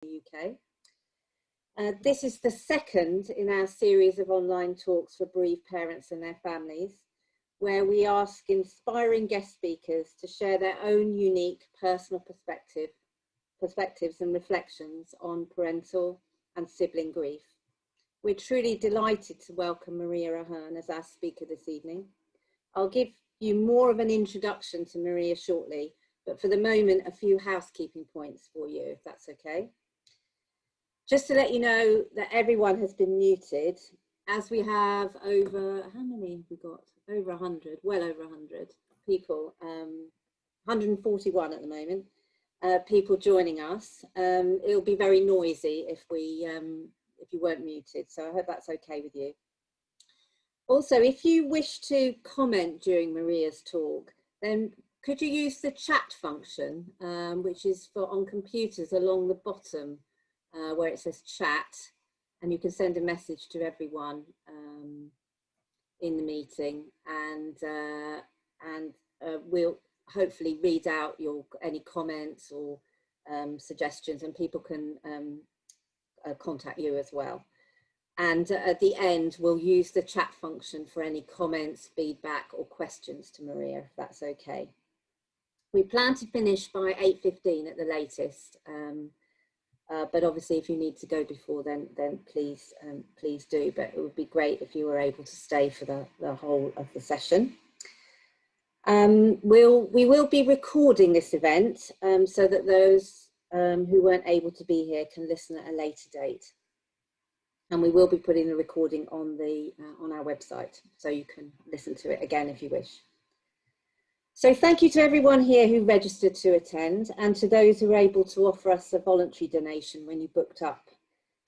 the UK. This is the second in our series of online talks for bereaved parents and their families, where we ask inspiring guest speakers to share their own unique personal perspectives and reflections on parental and sibling grief. We're truly delighted to welcome Maria Ahern as our speaker this evening. I'll give you more of an introduction to Maria shortly, but for the moment, a few housekeeping points for you, if that's okay. Just to let you know that everyone has been muted, as we have over, how many have we got? Over 100, well over 100 people, 141 at the moment, people joining us. It'll be very noisy if you weren't muted, so I hope that's okay with you. Also, if you wish to comment during Maria's talk, then could you use the chat function, which is on computers along the bottom, where it says chat, and you can send a message to everyone in the meeting, and we'll hopefully read out any comments or suggestions, and people can contact you as well. And at the end, we'll use the chat function for any comments, feedback or questions to Maria, if that's okay. We plan to finish by 8:15 at the latest. But obviously, if you need to go before then please do. But it would be great if you were able to stay for the whole of the session. We will be recording this event so that those who weren't able to be here can listen at a later date. And we will be putting the recording on our website, so you can listen to it again if you wish. So thank you to everyone here who registered to attend, and to those who were able to offer us a voluntary donation when you booked up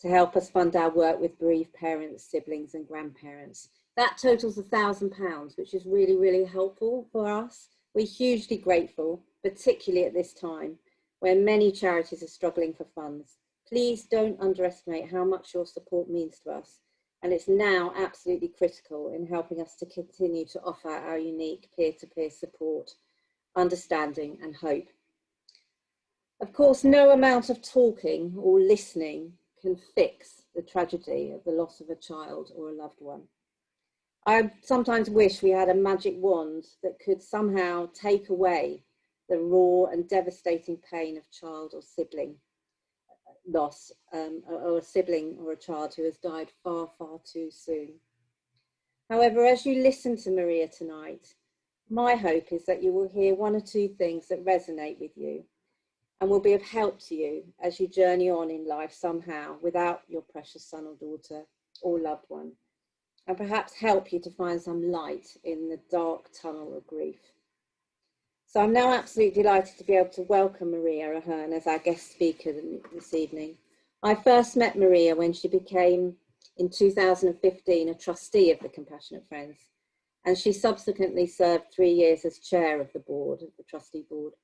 to help us fund our work with bereaved parents, siblings and grandparents. That totals £1,000, which is really, really helpful for us. We're hugely grateful, particularly at this time when many charities are struggling for funds. Please don't underestimate how much your support means to us. And it's now absolutely critical in helping us to continue to offer our unique peer-to-peer support, understanding and hope. Of course, no amount of talking or listening can fix the tragedy of the loss of a child or a loved one. I sometimes wish we had a magic wand that could somehow take away the raw and devastating pain of child or sibling loss, or a sibling or a child who has died far, far too soon. However, as you listen to Maria tonight, my hope is that you will hear one or two things that resonate with you and will be of help to you as you journey on in life somehow without your precious son or daughter or loved one, and perhaps help you to find some light in the dark tunnel of grief. So I'm now absolutely delighted to be able to welcome Maria Ahern as our guest speaker this evening. I first met Maria when she became, in 2015, a trustee of the Compassionate Friends, and she subsequently served 3 years as chair of the board, of the trustee board.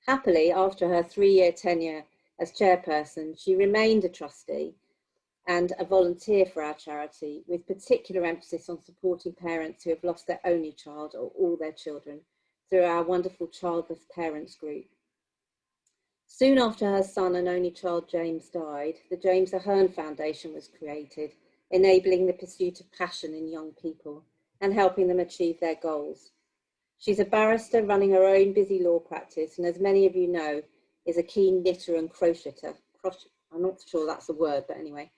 Happily, after her 3-year tenure as chairperson, she remained a trustee and a volunteer for our charity, with particular emphasis on supporting parents who have lost their only child or all their children, through our wonderful childless parents group. Soon after her son and only child James died, the James Ahern Foundation was created, enabling the pursuit of passion in young people and helping them achieve their goals. She's a barrister running her own busy law practice, and as many of you know, is a keen knitter and crocheter. I'm not sure that's a word, but anyway.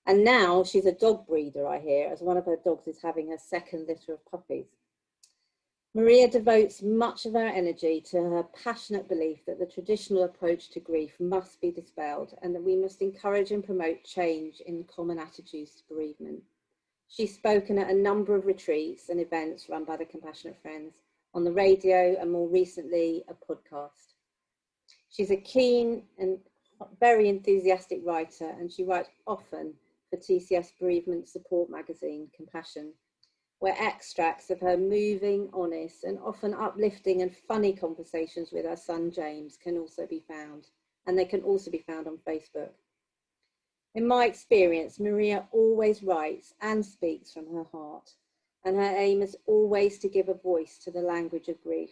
And now she's a dog breeder, I hear, as one of her dogs is having her second litter of puppies. Maria devotes much of her energy to her passionate belief that the traditional approach to grief must be dispelled and that we must encourage and promote change in common attitudes to bereavement. She's spoken at a number of retreats and events run by the Compassionate Friends, on the radio and more recently a podcast. She's a keen and very enthusiastic writer, and she writes often for TCS bereavement support magazine, Compassion, where extracts of her moving, honest, and often uplifting and funny conversations with her son James can also be found, and they can also be found on Facebook. In my experience, Maria always writes and speaks from her heart, and her aim is always to give a voice to the language of grief.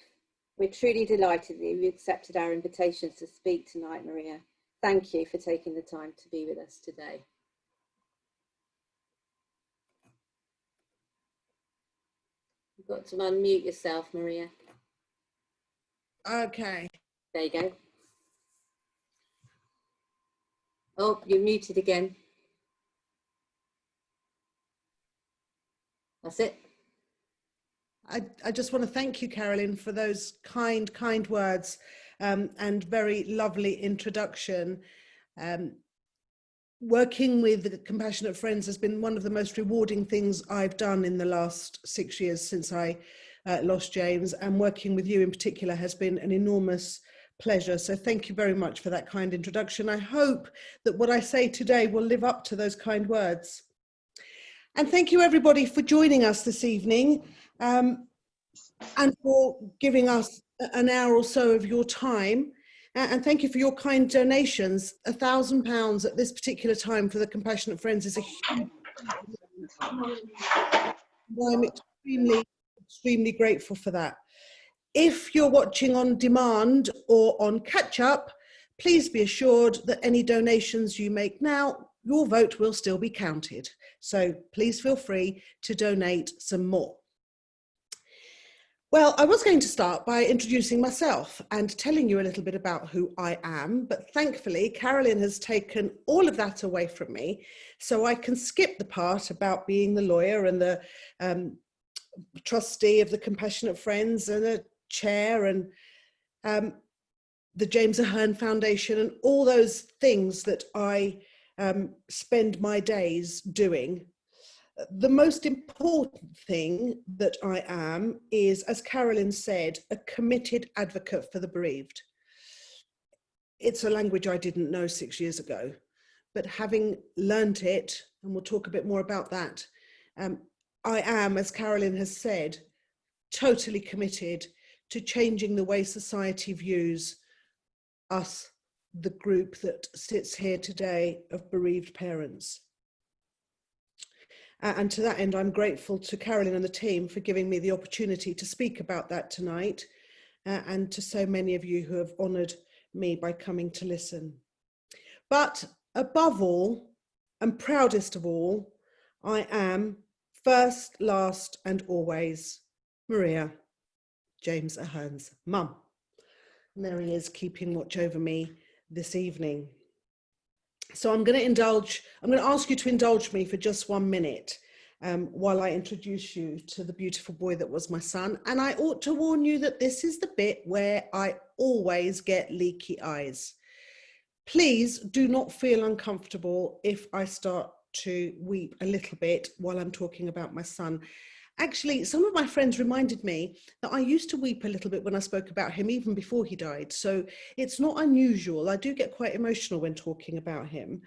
We're truly delighted that you accepted our invitations to speak tonight, Maria. thank you for taking the time to be with us today. You've got to unmute yourself, Maria. Okay. There you go. Oh, you're muted again. That's it. I just want to thank you, Carolyn, for those kind words and very lovely introduction. Working with the Compassionate Friends has been one of the most rewarding things I've done in the last 6 years since I lost James, and working with you in particular has been an enormous pleasure. So thank you very much for that kind introduction. I hope that what I say today will live up to those kind words. And thank you everybody for joining us this evening and for giving us an hour or so of your time. And thank you for your kind donations. £1,000 at this particular time for the Compassionate Friends is a huge, I'm extremely grateful for that. If you're watching on demand or on catch up, please be assured that any donations you make now, your vote will still be counted. So please feel free to donate some more. Well, I was going to start by introducing myself and telling you a little bit about who I am, but thankfully Carolyn has taken all of that away from me, so I can skip the part about being the lawyer and the trustee of the Compassionate Friends and a chair and the James Ahern Foundation and all those things that I spend my days doing. The most important thing that I am is, as Carolyn said, a committed advocate for the bereaved. It's a language I didn't know 6 years ago, but having learnt it, and we'll talk a bit more about that, I am, as Carolyn has said, totally committed to changing the way society views us, the group that sits here today of bereaved parents. And to that end, I'm grateful to Carolyn and the team for giving me the opportunity to speak about that tonight, and to so many of you who have honoured me by coming to listen. But above all, and proudest of all, I am first, last and always Maria, James Ahern's mum. And there he is keeping watch over me this evening. So I'm going to ask you to indulge me for just 1 minute while I introduce you to the beautiful boy that was my son. And I ought to warn you that this is the bit where I always get leaky eyes. Please do not feel uncomfortable if I start to weep a little bit while I'm talking about my son. Actually, some of my friends reminded me that I used to weep a little bit when I spoke about him, even before he died. So it's not unusual. I do get quite emotional when talking about him.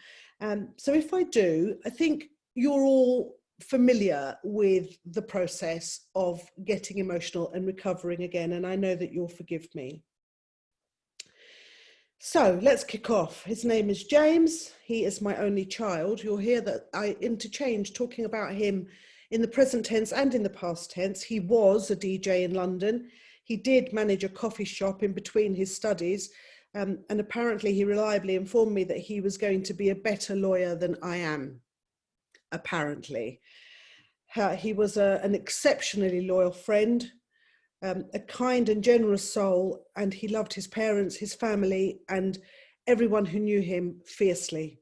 So if I do, I think you're all familiar with the process of getting emotional and recovering again. And I know that you'll forgive me. So let's kick off. His name is James. He is my only child. You'll hear that I interchange talking about him in the present tense and in the past tense. He was a DJ in London. He did manage a coffee shop in between his studies. And apparently he reliably informed me that he was going to be a better lawyer than I am, apparently. He was an exceptionally loyal friend, a kind and generous soul, and he loved his parents, his family, and everyone who knew him fiercely.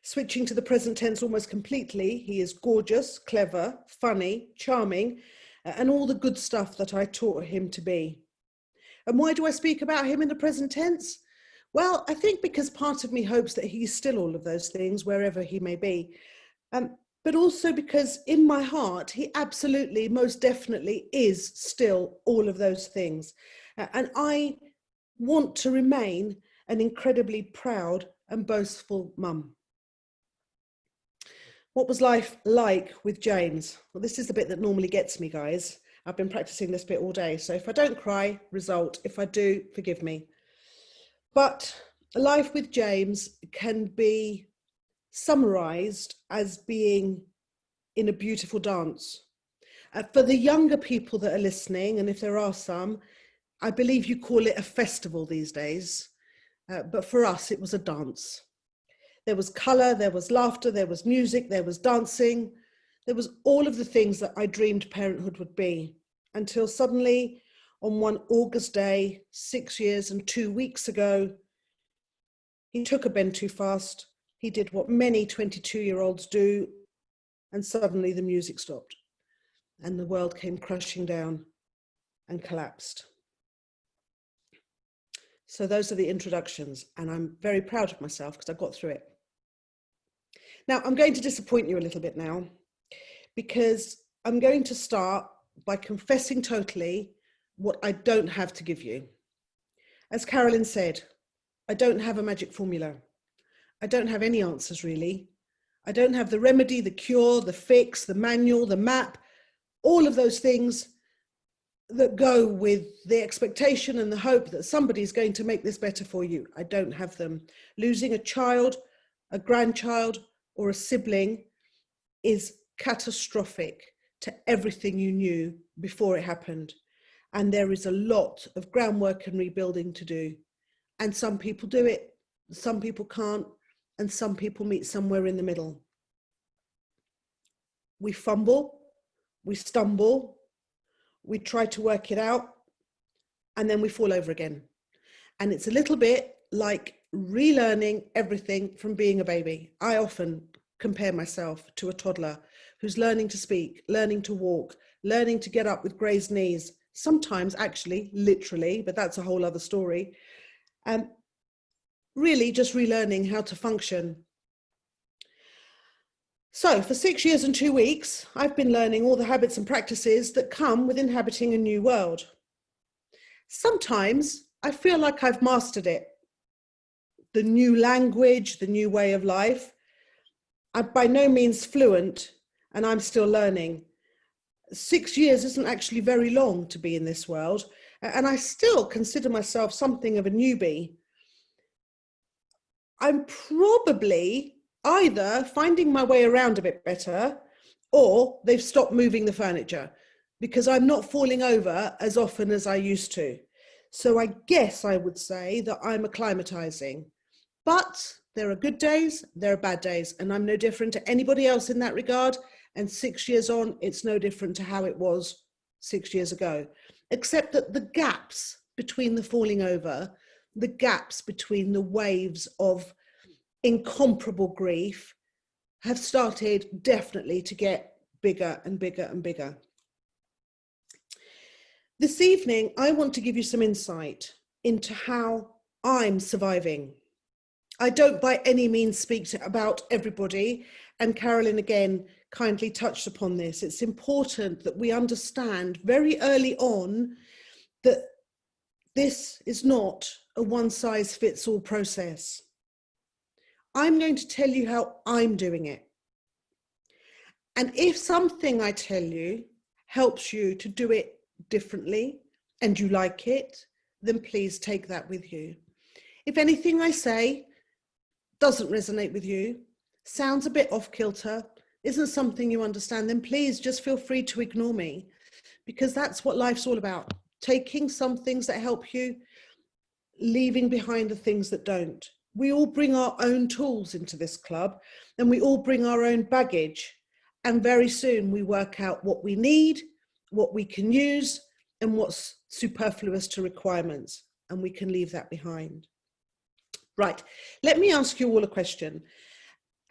Switching to the present tense almost completely, he is gorgeous, clever, funny, charming, and all the good stuff that I taught him to be. And why do I speak about him in the present tense? Well, I think because part of me hopes that he's still all of those things, wherever he may be. But also because in my heart, he absolutely, most definitely is still all of those things. And I want to remain an incredibly proud and boastful mum. What was life like with James? Well, this is the bit that normally gets me, guys. I've been practicing this bit all day. So if I don't cry, result. If I do, forgive me. But life with James can be summarized as being in a beautiful dance. For the younger people that are listening, and if there are some, I believe you call it a festival these days. but for us, it was a dance. There was colour, there was laughter, there was music, there was dancing. There was all of the things that I dreamed parenthood would be, until suddenly on one August day, 6 years and 2 weeks ago, he took a bend too fast. He did what many 22-year-olds do, and suddenly the music stopped and the world came crashing down and collapsed. So those are the introductions, and I'm very proud of myself because I got through it. Now, I'm going to disappoint you a little bit now, because I'm going to start by confessing totally what I don't have to give you. As Carolyn said, I don't have a magic formula. I don't have any answers, really. I don't have the remedy, the cure, the fix, the manual, the map, all of those things that go with the expectation and the hope that somebody's going to make this better for you. I don't have them. Losing a child, a grandchild, or a sibling is catastrophic to everything you knew before it happened. And there is a lot of groundwork and rebuilding to do. And some people do it, some people can't, and some people meet somewhere in the middle. We fumble, we stumble, we try to work it out, and then we fall over again. And it's a little bit like relearning everything from being a baby. I often compare myself to a toddler who's learning to speak, learning to walk, learning to get up with grazed knees, sometimes actually literally, but that's a whole other story. Really just relearning how to function. So for 6 years and 2 weeks, I've been learning all the habits and practices that come with inhabiting a new world. Sometimes I feel like I've mastered it. The new language, the new way of life. I'm by no means fluent, and I'm still learning. 6 years isn't actually very long to be in this world, and I still consider myself something of a newbie. I'm probably either finding my way around a bit better, or they've stopped moving the furniture, because I'm not falling over as often as I used to. So I guess I would say that I'm acclimatizing. But there are good days, there are bad days, and I'm no different to anybody else in that regard. And 6 years on, it's no different to how it was 6 years ago, except that the gaps between the falling over, the gaps between the waves of incomparable grief have started definitely to get bigger and bigger and bigger. This evening, I want to give you some insight into how I'm surviving. I don't by any means speak about everybody, and Carolyn again kindly touched upon this. It's important that we understand very early on that this is not a one-size-fits-all process. I'm going to tell you how I'm doing it. And if something I tell you helps you to do it differently and you like it, then please take that with you. If anything I say doesn't resonate with you, sounds a bit off kilter, isn't something you understand, then please just feel free to ignore me, because that's what life's all about. Taking some things that help you, leaving behind the things that don't. We all bring our own tools into this club, and we all bring our own baggage. And very soon we work out what we need, what we can use, and what's superfluous to requirements, and we can leave that behind. Right, let me ask you all a question.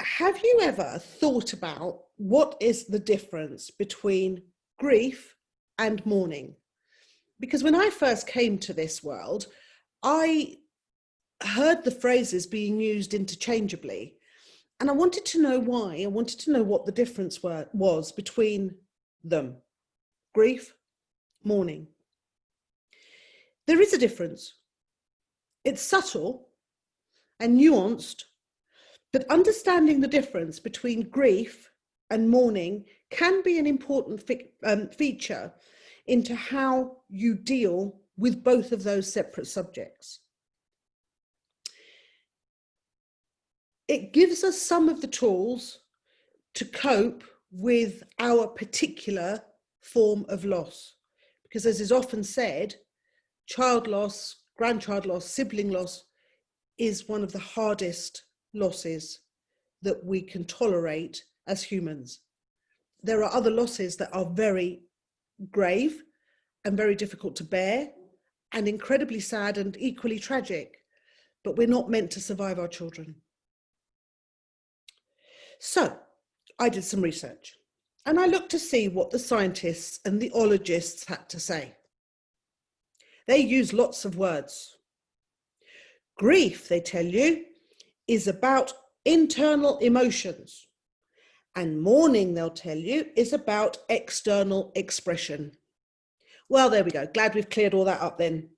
Have you ever thought about what is the difference between grief and mourning? Because when I first came to this world, I heard the phrases being used interchangeably, and I wanted to know why. I wanted to know what the difference was between them. Grief, mourning. There is a difference. It's subtle and nuanced, but understanding the difference between grief and mourning can be an important feature into how you deal with both of those separate subjects. It gives us some of the tools to cope with our particular form of loss, because as is often said, child loss, grandchild loss, sibling loss is one of the hardest losses that we can tolerate as humans. There are other losses that are very grave and very difficult to bear and incredibly sad and equally tragic, but we're not meant to survive our children. So I did some research and I looked to see what the scientists and the ologists had to say. They use lots of words. Grief, they tell you, is about internal emotions. And mourning, they'll tell you, is about external expression. Well, there we go. Glad we've cleared all that up then.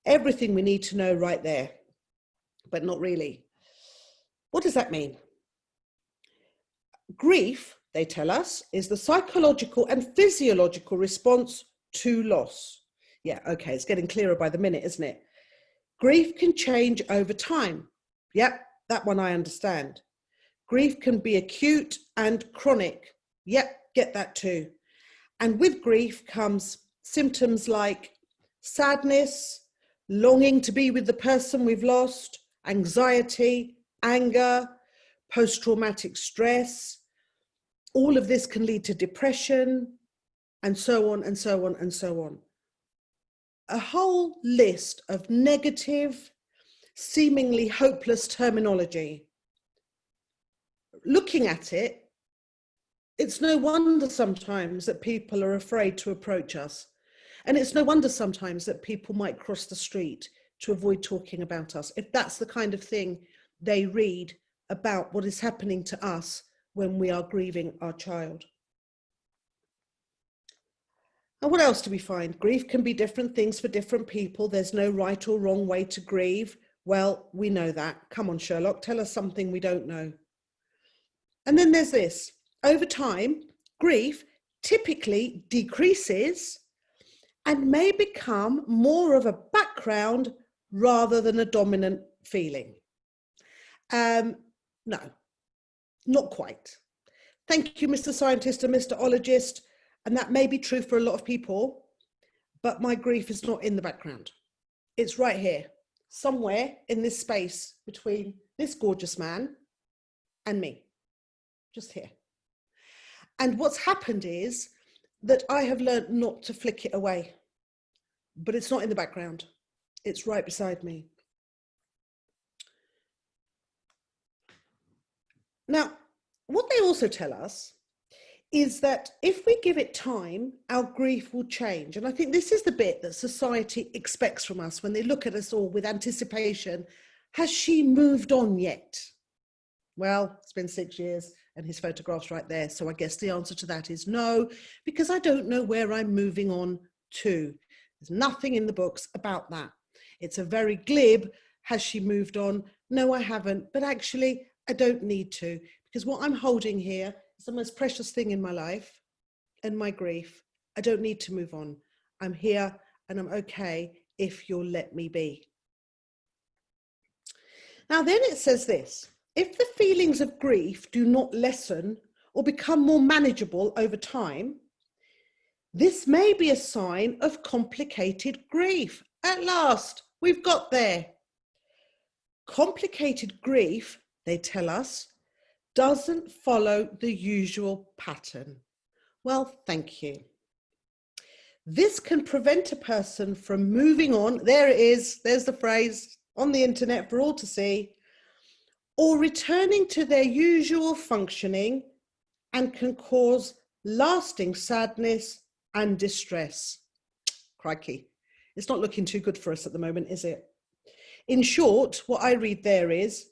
Everything we need to know right there, but not really. What does that mean? Grief, they tell us, is the psychological and physiological response to loss. Yeah, okay, it's getting clearer by the minute, isn't it? Grief can change over time. Yep, that one I understand. Grief can be acute and chronic. Yep, get that too. And with grief comes symptoms like sadness, longing to be with the person we've lost, anxiety, anger, post-traumatic stress. All of this can lead to depression, and so on and so on and so on. A whole list of negative, seemingly hopeless terminology. Looking at it, it's no wonder sometimes that people are afraid to approach us. And it's no wonder sometimes that people might cross the street to avoid talking about us, if that's the kind of thing they read about what is happening to us when we are grieving our child. And what else do we find? Grief can be different things for different people. There's no right or wrong way to grieve. Well, we know that. Come on, Sherlock, tell us something we don't know. And then there's this. Over time, grief typically decreases and may become more of a background rather than a dominant feeling. No, not quite. Thank you, Mr. Scientist and Mr. Ologist. And that may be true for a lot of people, but my grief is not in the background. It's right here, somewhere in this space between this gorgeous man and me, just here. And what's happened is that I have learned not to flick it away, but it's not in the background. It's right beside me. Now, what they also tell us is that if we give it time, our grief will change. And I think this is the bit that society expects from us when they look at us all with anticipation. Has she moved on yet? Well, it's been 6 years and his photograph's right there. So I guess the answer to that is no, because I don't know where I'm moving on to. There's nothing in the books about that. It's a very glib, has she moved on? No, I haven't, but actually I don't need to, because what I'm holding here is the most precious thing in my life and my grief. I don't need to move on. I'm here and I'm okay if you'll let me be. Now then it says this, if the feelings of grief do not lessen or become more manageable over time, this may be a sign of complicated grief. At last, we've got there. Complicated grief, they tell us, doesn't follow the usual pattern. Well, thank you. This can prevent a person from moving on. There it is. There's the phrase on the internet for all to see, or returning to their usual functioning, and can cause lasting sadness and distress. Crikey. It's not looking too good for us at the moment, is it? In short, what I read there is,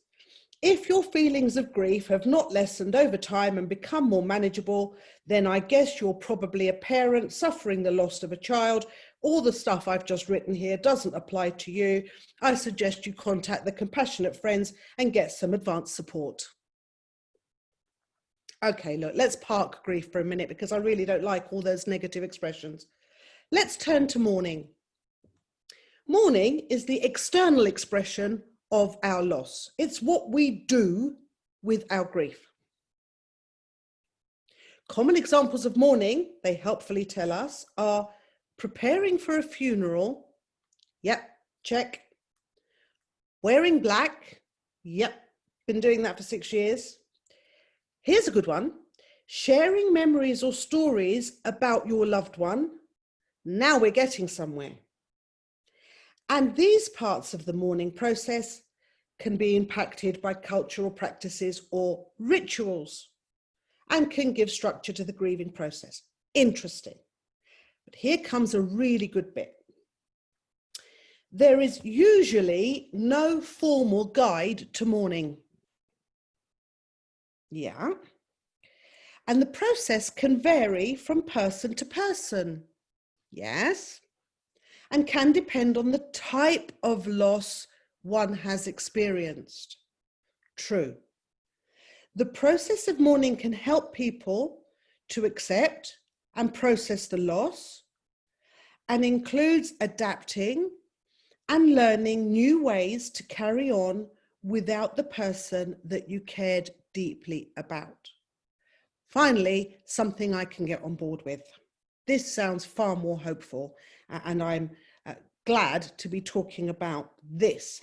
if your feelings of grief have not lessened over time and become more manageable, then I guess you're probably a parent suffering the loss of a child. All the stuff I've just written here doesn't apply to you. I suggest you contact the compassionate friends and get some advanced support. Okay, look, let's park grief for a minute because I really don't like all those negative expressions. Let's turn to mourning. Mourning is the external expression of our loss. It's what we do with our grief. Common examples of mourning, they helpfully tell us, are preparing for a funeral. Yep, check. Wearing black. Yep, been doing that for 6 years. Here's a good one. Sharing memories or stories about your loved one. Now we're getting somewhere. And these parts of the mourning process can be impacted by cultural practices or rituals and can give structure to the grieving process. Interesting. But here comes a really good bit. There is usually no formal guide to mourning. Yeah. And the process can vary from person to person. Yes. And can depend on the type of loss one has experienced. True. The process of mourning can help people to accept and process the loss and includes adapting and learning new ways to carry on without the person that you cared deeply about. Finally, something I can get on board with. This sounds far more hopeful, and I'm glad to be talking about this.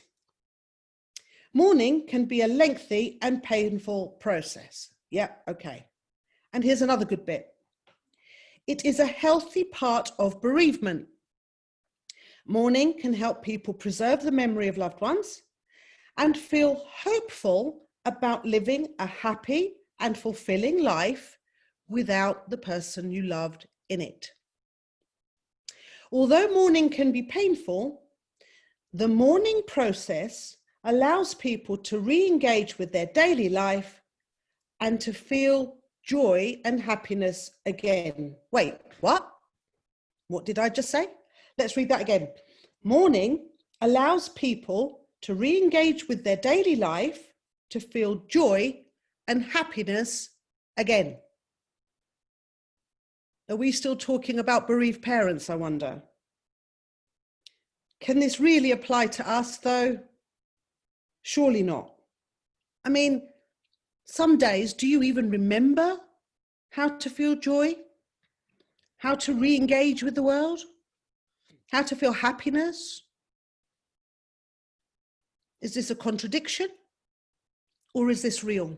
Mourning can be a lengthy and painful process. Yeah, okay. And here's another good bit. It is a healthy part of bereavement. Mourning can help people preserve the memory of loved ones and feel hopeful about living a happy and fulfilling life without the person you loved in it. Although mourning can be painful, the mourning process allows people to re-engage with their daily life and to feel joy and happiness again. Wait, what? What did I just say? Let's read that again. Mourning allows people to re-engage with their daily life to feel joy and happiness again. Are we still talking about bereaved parents, I wonder? Can this really apply to us, though? Surely not. I mean, some days, do you even remember how to feel joy? How to re-engage with the world? How to feel happiness? Is this a contradiction? Or is this real?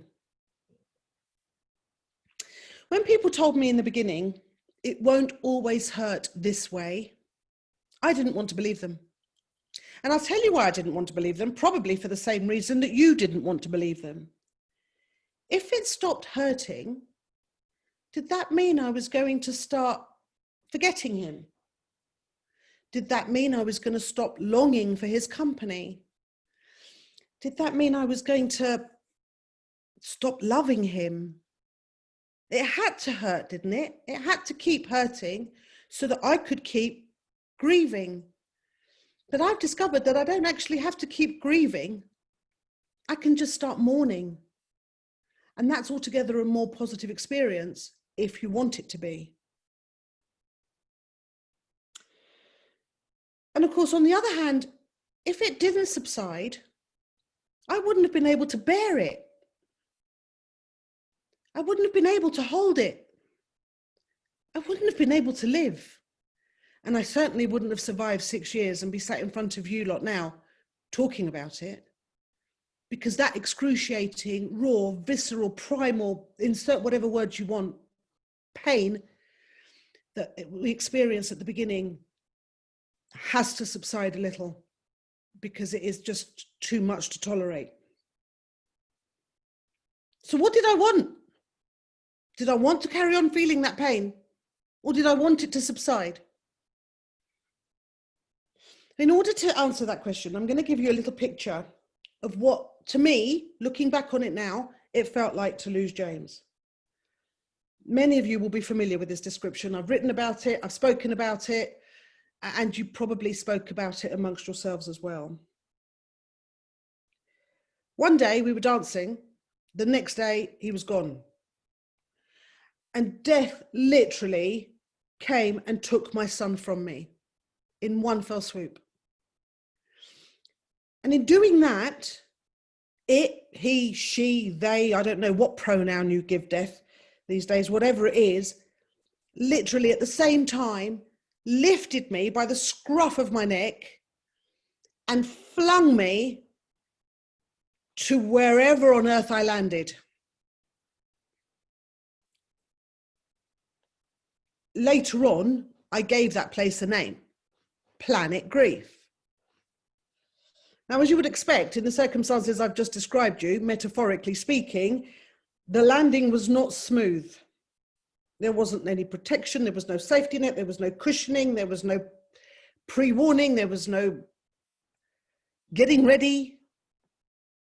When people told me in the beginning, it won't always hurt this way, I didn't want to believe them. And I'll tell you why I didn't want to believe them, probably for the same reason that you didn't want to believe them. If it stopped hurting, did that mean I was going to start forgetting him? Did that mean I was going to stop longing for his company? Did that mean I was going to stop loving him? It had to hurt, didn't it? It had to keep hurting so that I could keep grieving. But I've discovered that I don't actually have to keep grieving. I can just start mourning. And that's altogether a more positive experience if you want it to be. And of course, on the other hand, if it didn't subside, I wouldn't have been able to bear it. I wouldn't have been able to hold it. I wouldn't have been able to live. And I certainly wouldn't have survived 6 years and be sat in front of you lot now talking about it. Because that excruciating, raw, visceral, primal, insert whatever words you want, pain that we experience at the beginning has to subside a little because it is just too much to tolerate. So what did I want? Did I want to carry on feeling that pain? Or did I want it to subside? In order to answer that question, I'm going to give you a little picture of what, to me, looking back on it now, it felt like to lose James. Many of you will be familiar with this description. I've written about it, I've spoken about it, and you probably spoke about it amongst yourselves as well. One day we were dancing, the next day he was gone. And death literally came and took my son from me in one fell swoop. And in doing that, it, he, she, they, I don't know what pronoun you give death these days, whatever it is, literally at the same time, lifted me by the scruff of my neck and flung me to wherever on earth I landed. Later on, I gave that place a name, Planet Grief. Now, as you would expect, in the circumstances I've just described you, metaphorically speaking, the landing was not smooth. There wasn't any protection, there was no safety net, there was no cushioning, there was no pre-warning, there was no getting ready.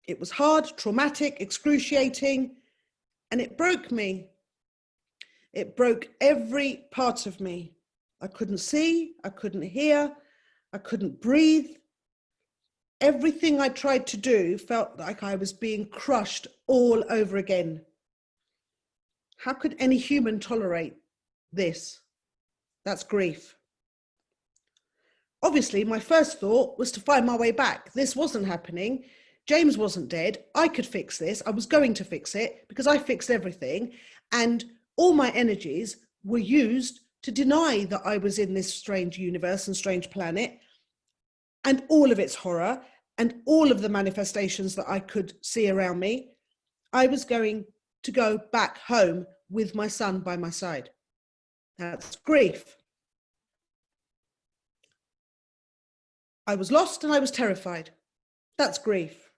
It was hard, traumatic, excruciating, and it broke me. It broke every part of me. I couldn't see, I couldn't hear, I couldn't breathe. Everything I tried to do felt like I was being crushed all over again. How could any human tolerate this? That's grief. Obviously, my first thought was to find my way back. This wasn't happening. James wasn't dead. I could fix this. I was going to fix it because I fixed everything. And all my energies were used to deny that I was in this strange universe and strange planet and all of its horror and all of the manifestations that I could see around me. I was going to go back home with my son by my side. That's grief. I was lost and I was terrified. That's grief.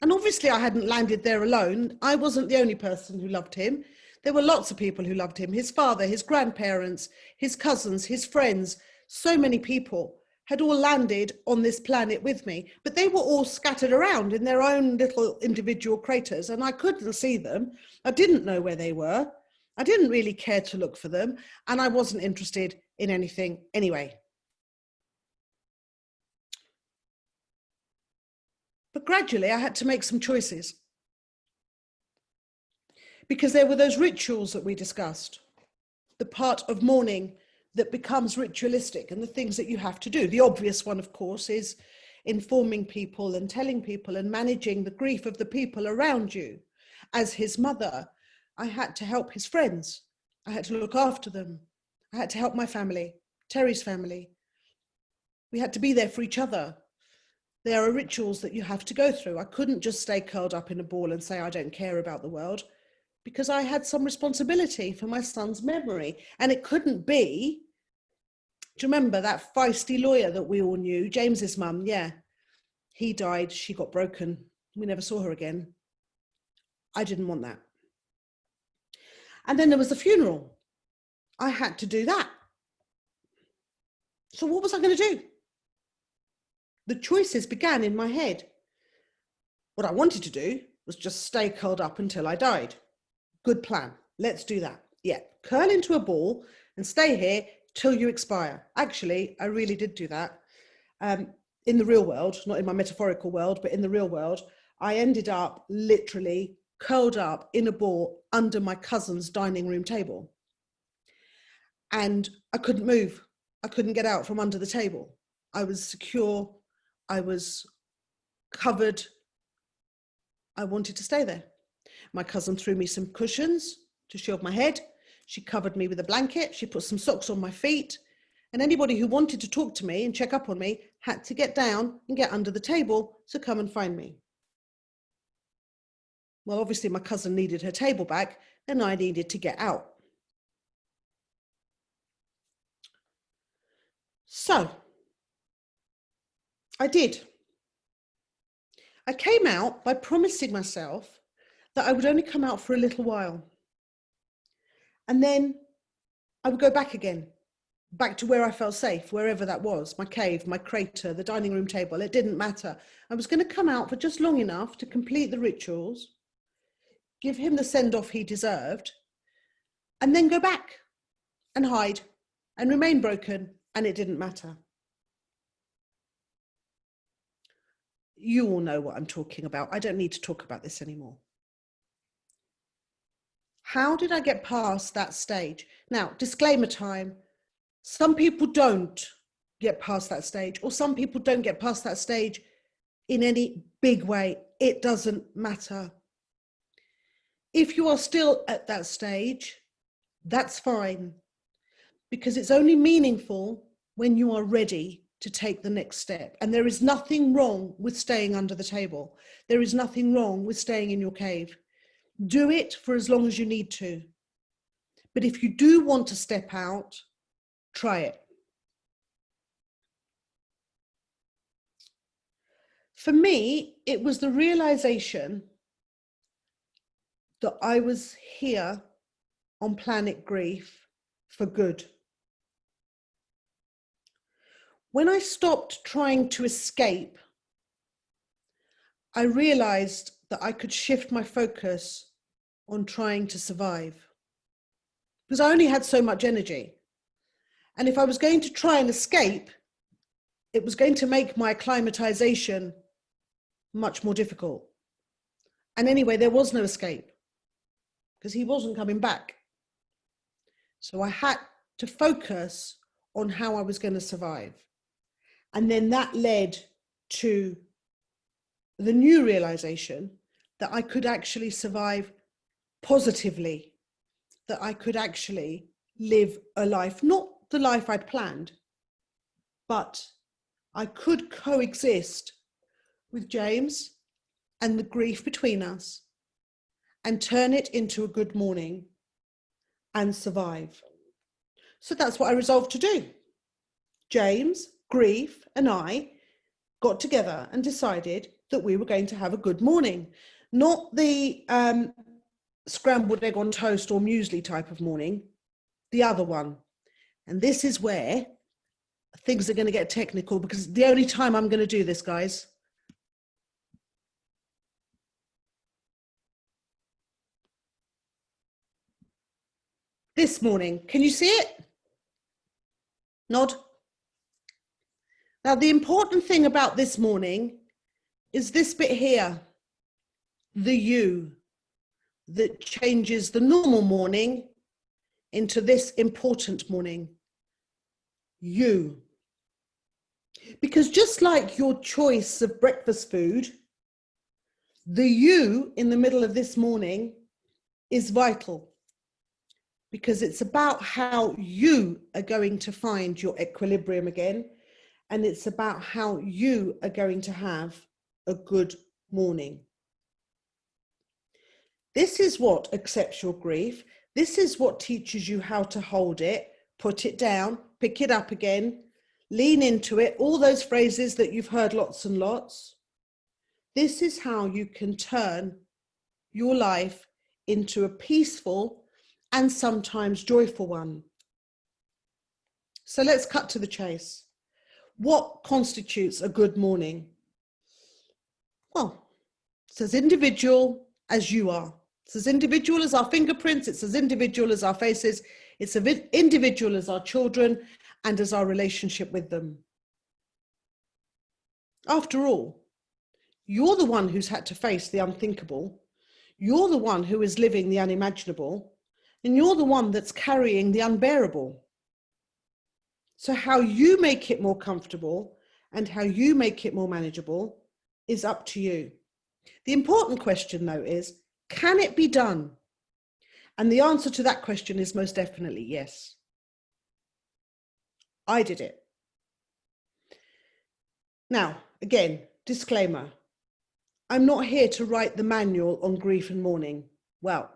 And obviously I hadn't landed there alone. I wasn't the only person who loved him. There were lots of people who loved him. His father, his grandparents, his cousins, his friends, so many people had all landed on this planet with me, but they were all scattered around in their own little individual craters, and I couldn't see them. I didn't know where they were. I didn't really care to look for them, and I wasn't interested in anything anyway. But gradually I had to make some choices, because there were those rituals that we discussed, the part of mourning that becomes ritualistic and the things that you have to do. The obvious one, of course, is informing people and telling people and managing the grief of the people around you. As his mother, I had to help his friends. I had to look after them. I had to help my family, Terry's family. We had to be there for each other. There are rituals that you have to go through. I couldn't just stay curled up in a ball and say, I don't care about the world, because I had some responsibility for my son's memory. And it couldn't be, do you remember that feisty lawyer that we all knew, James's mum? Yeah, he died, she got broken. We never saw her again. I didn't want that. And then there was the funeral. I had to do that. So what was I going to do? The choices began in my head. What I wanted to do was just stay curled up until I died. Good plan. Let's do that. Yeah, curl into a ball and stay here till you expire. Actually, I really did do that. In the real world, not in my metaphorical world, but in the real world, I ended up literally curled up in a ball under my cousin's dining room table. And I couldn't move. I couldn't get out from under the table. I was secure. I was covered. I wanted to stay there. My cousin threw me some cushions to shield my head. She covered me with a blanket. She put some socks on my feet. And anybody who wanted to talk to me and check up on me had to get down and get under the table to come and find me. Well, obviously my cousin needed her table back and I needed to get out. So I did. I came out by promising myself that I would only come out for a little while. And then I would go back again, back to where I felt safe, wherever that was, my cave, my crater, the dining room table, it didn't matter. I was going to come out for just long enough to complete the rituals, give him the send-off he deserved, and then go back and hide and remain broken, and it didn't matter. You all know what I'm talking about. I don't need to talk about this anymore. How did I get past that stage? Now, disclaimer time. Some people don't get past that stage, or some people don't get past that stage in any big way. It doesn't matter. If you are still at that stage, that's fine, because it's only meaningful when you are ready to take the next step. And there is nothing wrong with staying under the table. There is nothing wrong with staying in your cave. Do it for as long as you need to. But if you do want to step out, try it. For me, it was the realization that I was here on planet Grief for good. When I stopped trying to escape, I realized that I could shift my focus on trying to survive, because I only had so much energy. And if I was going to try and escape, it was going to make my acclimatization much more difficult. And anyway, there was no escape because he wasn't coming back. So I had to focus on how I was going to survive. And then that led to the new realization that I could actually survive positively, that I could actually live a life, not the life I'd planned, but I could coexist with James and the grief between us and turn it into a good morning and survive. So that's what I resolved to do. James, Grief, and I got together and decided that we were going to have a good morning, not the scrambled egg on toast or muesli type of morning, the other one. And this is where things are going to get technical, because the only time I'm going to do this, guys. This morning, can you see it? Nod. Now, the important thing about this morning is this bit here, the you, that changes the normal morning into this important morning, you. Because just like your choice of breakfast food, the you in the middle of this morning is vital, because it's about how you are going to find your equilibrium again, and it's about how you are going to have a good morning. This is what accepts your grief. This is what teaches you how to hold it, put it down, pick it up again, lean into it, all those phrases that you've heard lots and lots. This is how you can turn your life into a peaceful and sometimes joyful one. So let's cut to the chase. What constitutes a good morning? Well, it's as individual as you are. It's as individual as our fingerprints. It's as individual as our faces. It's as individual as our children and as our relationship with them. After all, you're the one who's had to face the unthinkable. You're the one who is living the unimaginable. And you're the one that's carrying the unbearable. So how you make it more comfortable and how you make it more manageable is up to you. The important question, though, is, can it be done? And the answer to that question is most definitely yes. I did it. Now, again, disclaimer. I'm not here to write the manual on grief and mourning. Well,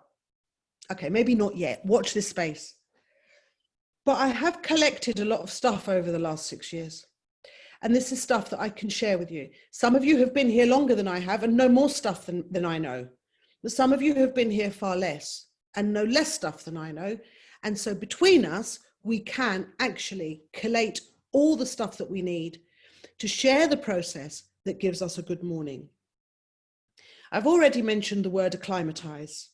okay, maybe not yet. Watch this space. But I have collected a lot of stuff over the last 6 years. And this is stuff that I can share with you. Some of you have been here longer than I have and know more stuff than I know. But some of you have been here far less and know less stuff than I know. And so between us, we can actually collate all the stuff that we need to share the process that gives us a good morning. I've already mentioned the word acclimatize.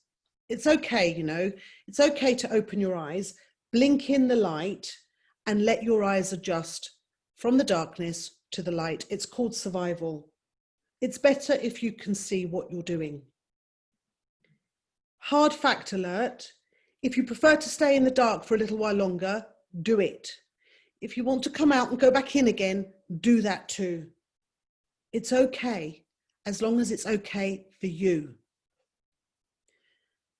It's okay, you know, it's okay to open your eyes, blink in the light and let your eyes adjust from the darkness to the light. It's called survival. It's better if you can see what you're doing. Hard fact alert, if you prefer to stay in the dark for a little while longer, do it. If you want to come out and go back in again, do that too. It's okay, as long as it's okay for you.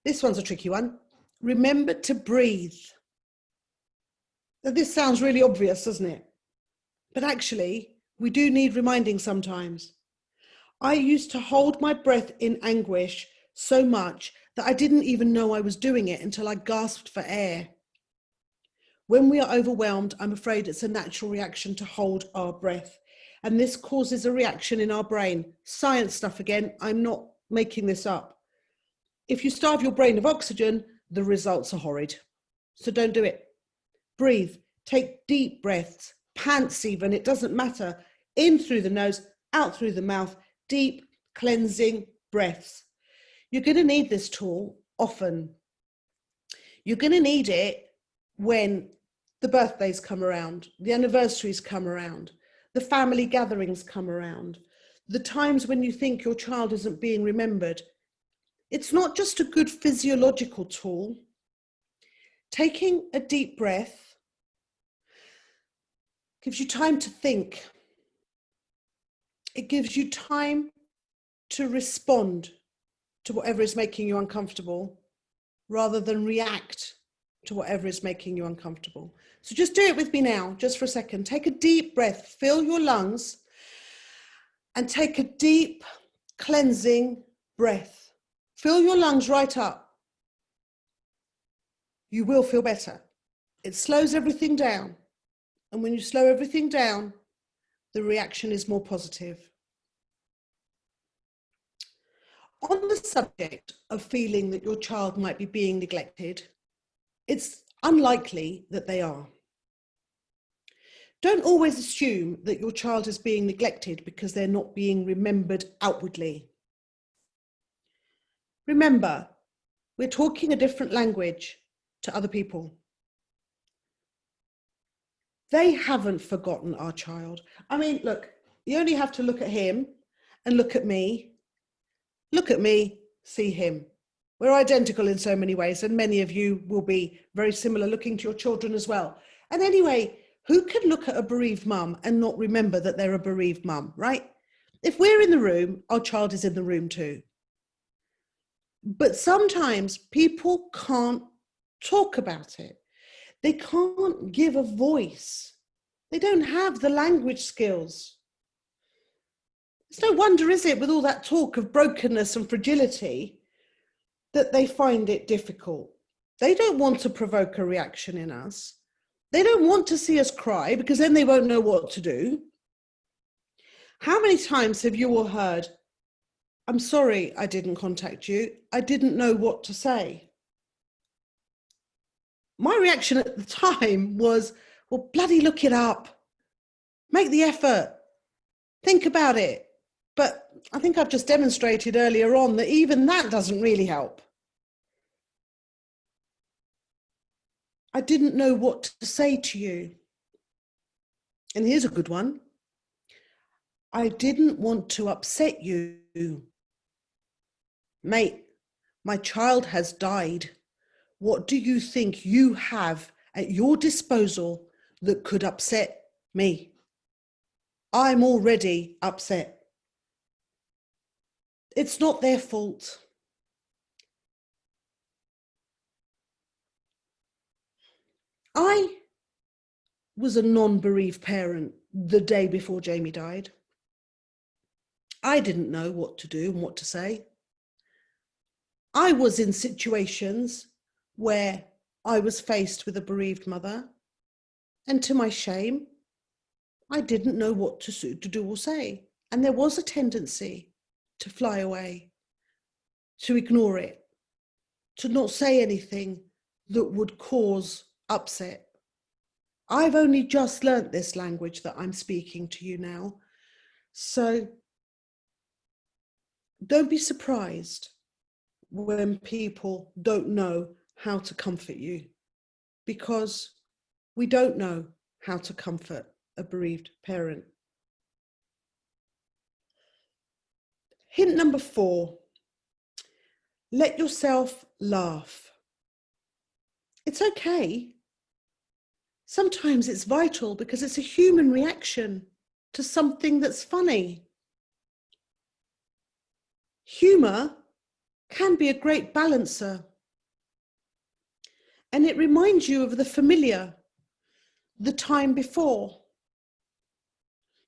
This one's a tricky one. Remember to breathe. Now, this sounds really obvious, doesn't it? But actually, we do need reminding sometimes. I used to hold my breath in anguish so much that I didn't even know I was doing it until I gasped for air. When we are overwhelmed, I'm afraid it's a natural reaction to hold our breath. And this causes a reaction in our brain. Science stuff again, I'm not making this up. If you starve your brain of oxygen, the results are horrid. So don't do it. Breathe, take deep breaths, pants even, it doesn't matter. In through the nose, out through the mouth, deep cleansing breaths. You're going to need this tool often. You're going to need it when the birthdays come around, the anniversaries come around, the family gatherings come around, the times when you think your child isn't being remembered. It's not just a good physiological tool. Taking a deep breath gives you time to think. It gives you time to respond to whatever is making you uncomfortable rather than react to whatever is making you uncomfortable. So just do it with me now, just for a second. Take a deep breath, fill your lungs, and take a deep cleansing breath. Fill your lungs right up. You will feel better. It slows everything down. And when you slow everything down, the reaction is more positive. On the subject of feeling that your child might be being neglected, it's unlikely that they are. Don't always assume that your child is being neglected because they're not being remembered outwardly. Remember, we're talking a different language to other people. They haven't forgotten our child. I mean, look, you only have to look at him and look at me. Look at me, see him. We're identical in so many ways, and many of you will be very similar looking to your children as well. And anyway, who can look at a bereaved mum and not remember that they're a bereaved mum, right? If we're in the room, our child is in the room too. But sometimes people can't talk about it. They can't give a voice. They don't have the language skills. It's no wonder, is it, with all that talk of brokenness and fragility, that they find it difficult. They don't want to provoke a reaction in us. They don't want to see us cry because then they won't know what to do. How many times have you all heard, "I'm sorry I didn't contact you. I didn't know what to say"? My reaction at the time was, well, bloody look it up. Make the effort. Think about it. But I think I've just demonstrated earlier on that even that doesn't really help. I didn't know what to say to you. And here's a good one. I didn't want to upset you. Mate, my child has died. What do you think you have at your disposal that could upset me? I'm already upset. It's not their fault. I was a non-bereaved parent the day before Jamie died. I didn't know what to do and what to say. I was in situations where I was faced with a bereaved mother, and to my shame, I didn't know what to do or say. And there was a tendency to fly away, to ignore it, to not say anything that would cause upset. I've only just learnt this language that I'm speaking to you now. So don't be surprised when people don't know how to comfort you, because we don't know how to comfort a bereaved parent. Hint number 4, let yourself laugh. It's okay. Sometimes it's vital because it's a human reaction to something that's funny. Humour can be a great balancer, and it reminds you of the familiar, the time before.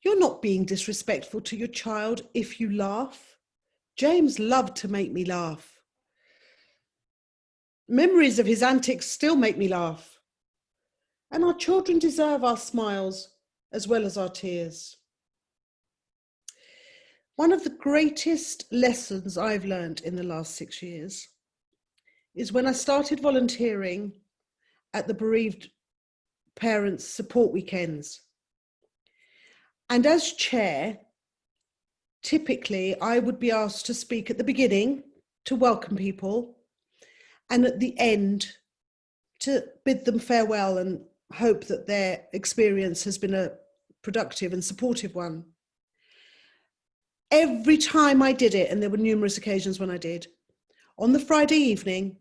You're not being disrespectful to your child if you laugh. James loved to make me laugh. Memories of his antics still make me laugh. And our children deserve our smiles as well as our tears. One of the greatest lessons I've learned in the last 6 years is when I started volunteering at the bereaved parents support weekends. And as chair, typically I would be asked to speak at the beginning to welcome people, and at the end to bid them farewell and hope that their experience has been a productive and supportive one. Every time I did it, and there were numerous occasions when I did, on the Friday evening,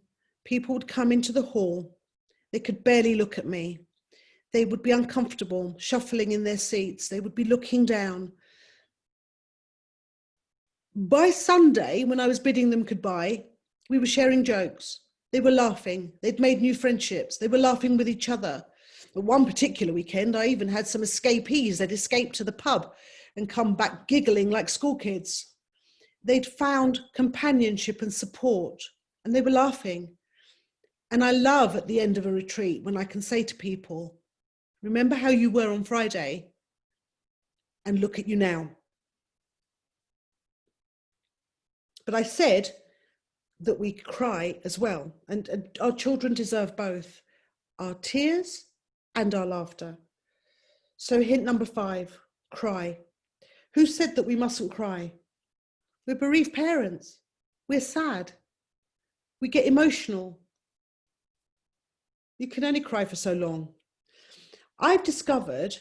people would come into the hall. They could barely look at me. They would be uncomfortable, shuffling in their seats. They would be looking down. By Sunday, when I was bidding them goodbye, we were sharing jokes. They were laughing. They'd made new friendships. They were laughing with each other. But one particular weekend, I even had some escapees. They'd escaped to the pub and come back giggling like school kids. They'd found companionship and support, and they were laughing. And I love at the end of a retreat when I can say to people, remember how you were on Friday, and look at you now. But I said that we cry as well, and our children deserve both, our tears and our laughter. So hint number 5, cry. Who said that we mustn't cry? We're bereaved parents. We're sad. We get emotional. You can only cry for so long. I've discovered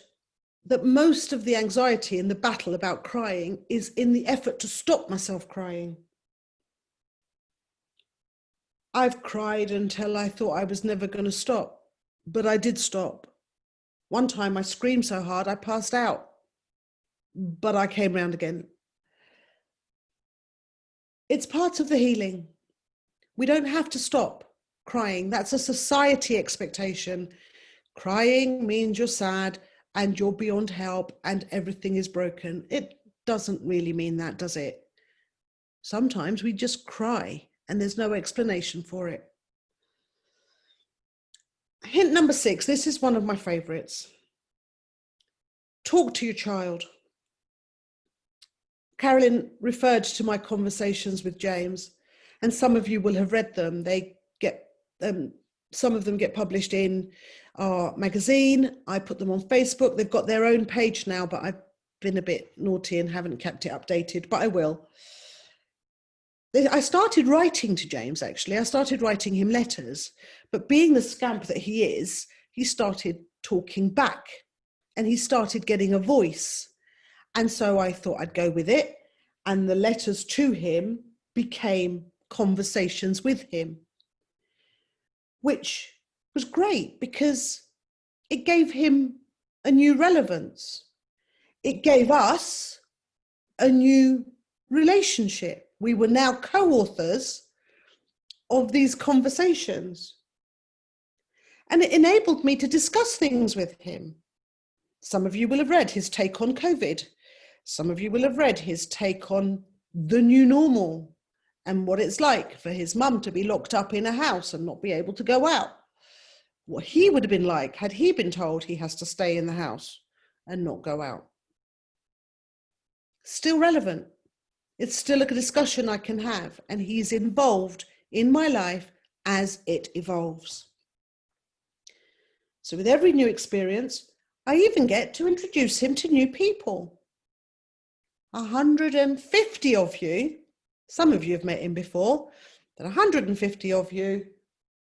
that most of the anxiety in the battle about crying is in the effort to stop myself crying. I've cried until I thought I was never going to stop, but I did stop. One time I screamed so hard I passed out, but I came round again. It's part of the healing. We don't have to stop crying. That's a society expectation. Crying means you're sad and you're beyond help and everything is broken. It doesn't really mean that, does it? Sometimes we just cry and there's no explanation for it. Hint number 6, this is one of my favorites. Talk to your child. Carolyn referred to my conversations with James, and some of you will have read them. They get some of them get published in our magazine. I put them on Facebook. They've got their own page now, but I've been a bit naughty and haven't kept it updated, but I will. I started writing to James, actually. I started writing him letters, but being the scamp that he is, he started talking back and he started getting a voice. And so I thought I'd go with it. And the letters to him became conversations with him, which was great because it gave him a new relevance. It gave us a new relationship. We were now co-authors of these conversations. And it enabled me to discuss things with him. Some of you will have read his take on COVID. Some of you will have read his take on the new normal and what it's like for his mum to be locked up in a house and not be able to go out. What he would have been like had he been told he has to stay in the house and not go out. Still relevant. It's still a discussion I can have, and he's involved in my life as it evolves. So with every new experience, I even get to introduce him to new people. 150 of you, some of you have met him before, but 150 of you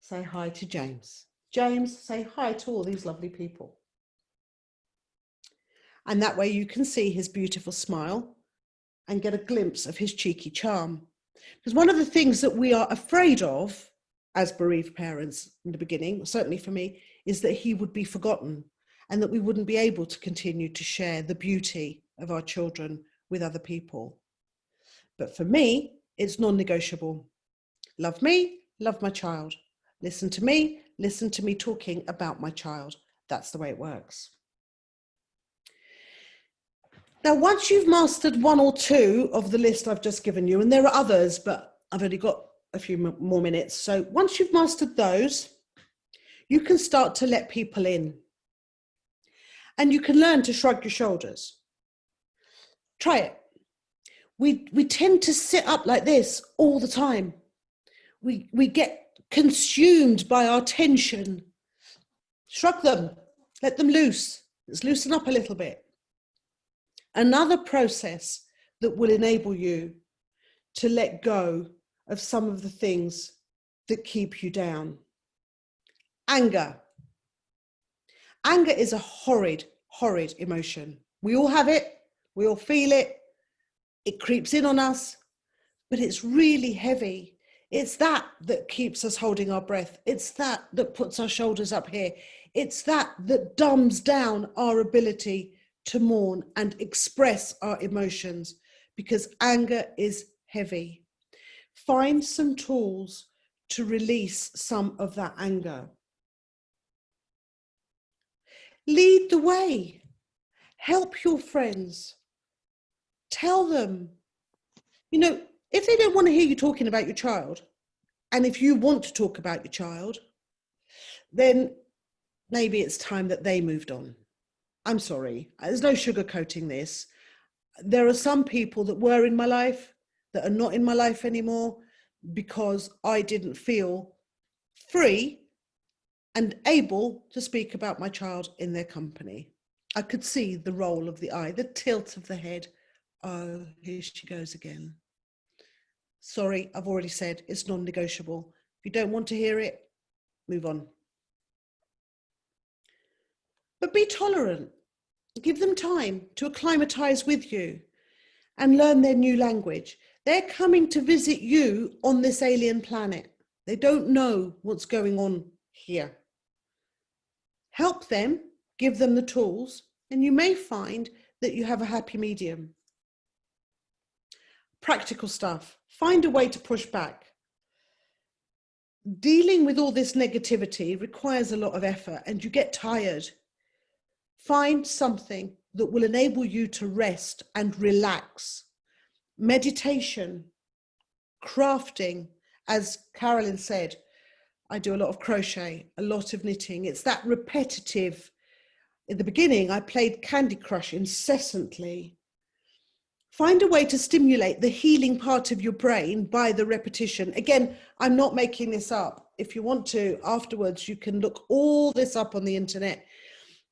say hi to James. James, say hi to all these lovely people. And that way you can see his beautiful smile and get a glimpse of his cheeky charm. Because one of the things that we are afraid of as bereaved parents in the beginning, certainly for me, is that he would be forgotten and that we wouldn't be able to continue to share the beauty of our children with other people. But for me, it's non-negotiable. Love me, love my child. Listen to me talking about my child. That's the way it works. Now, once you've mastered one or two of the list I've just given you, and there are others, but I've only got a few more minutes. So once you've mastered those, you can start to let people in. And you can learn to shrug your shoulders. Try it. We tend to sit up like this all the time. We get consumed by our tension. Shrug them, let them loose. Let's loosen up a little bit. Another process that will enable you to let go of some of the things that keep you down. Anger. Anger is a horrid, horrid emotion. We all have it. We all feel it. It creeps in on us, but it's really heavy. It's that keeps us holding our breath. It's that puts our shoulders up here. It's that dumbs down our ability to mourn and express our emotions, because anger is heavy. Find some tools to release some of that anger. Lead the way. Help your friends. Tell them, if they don't want to hear you talking about your child, and if you want to talk about your child, then maybe it's time that they moved on. I'm sorry, there's no sugarcoating this. There are some people that were in my life that are not in my life anymore because I didn't feel free and able to speak about my child in their company. I could see the roll of the eye, the tilt of the head. Oh, here she goes again. Sorry, I've already said it's non-negotiable. If you don't want to hear it, move on. But be tolerant. Give them time to acclimatise with you and learn their new language. They're coming to visit you on this alien planet. They don't know what's going on here. Help them, give them the tools, and you may find that you have a happy medium. Practical stuff. Find a way to push back. Dealing with all this negativity requires a lot of effort and you get tired. Find something that will enable you to rest and relax. Meditation, crafting, as Carolyn said, I do a lot of crochet, a lot of knitting. It's that repetitive. In the beginning, I played Candy Crush incessantly. Find a way to stimulate the healing part of your brain by the repetition. Again, I'm not making this up. If you want to, afterwards, you can look all this up on the internet.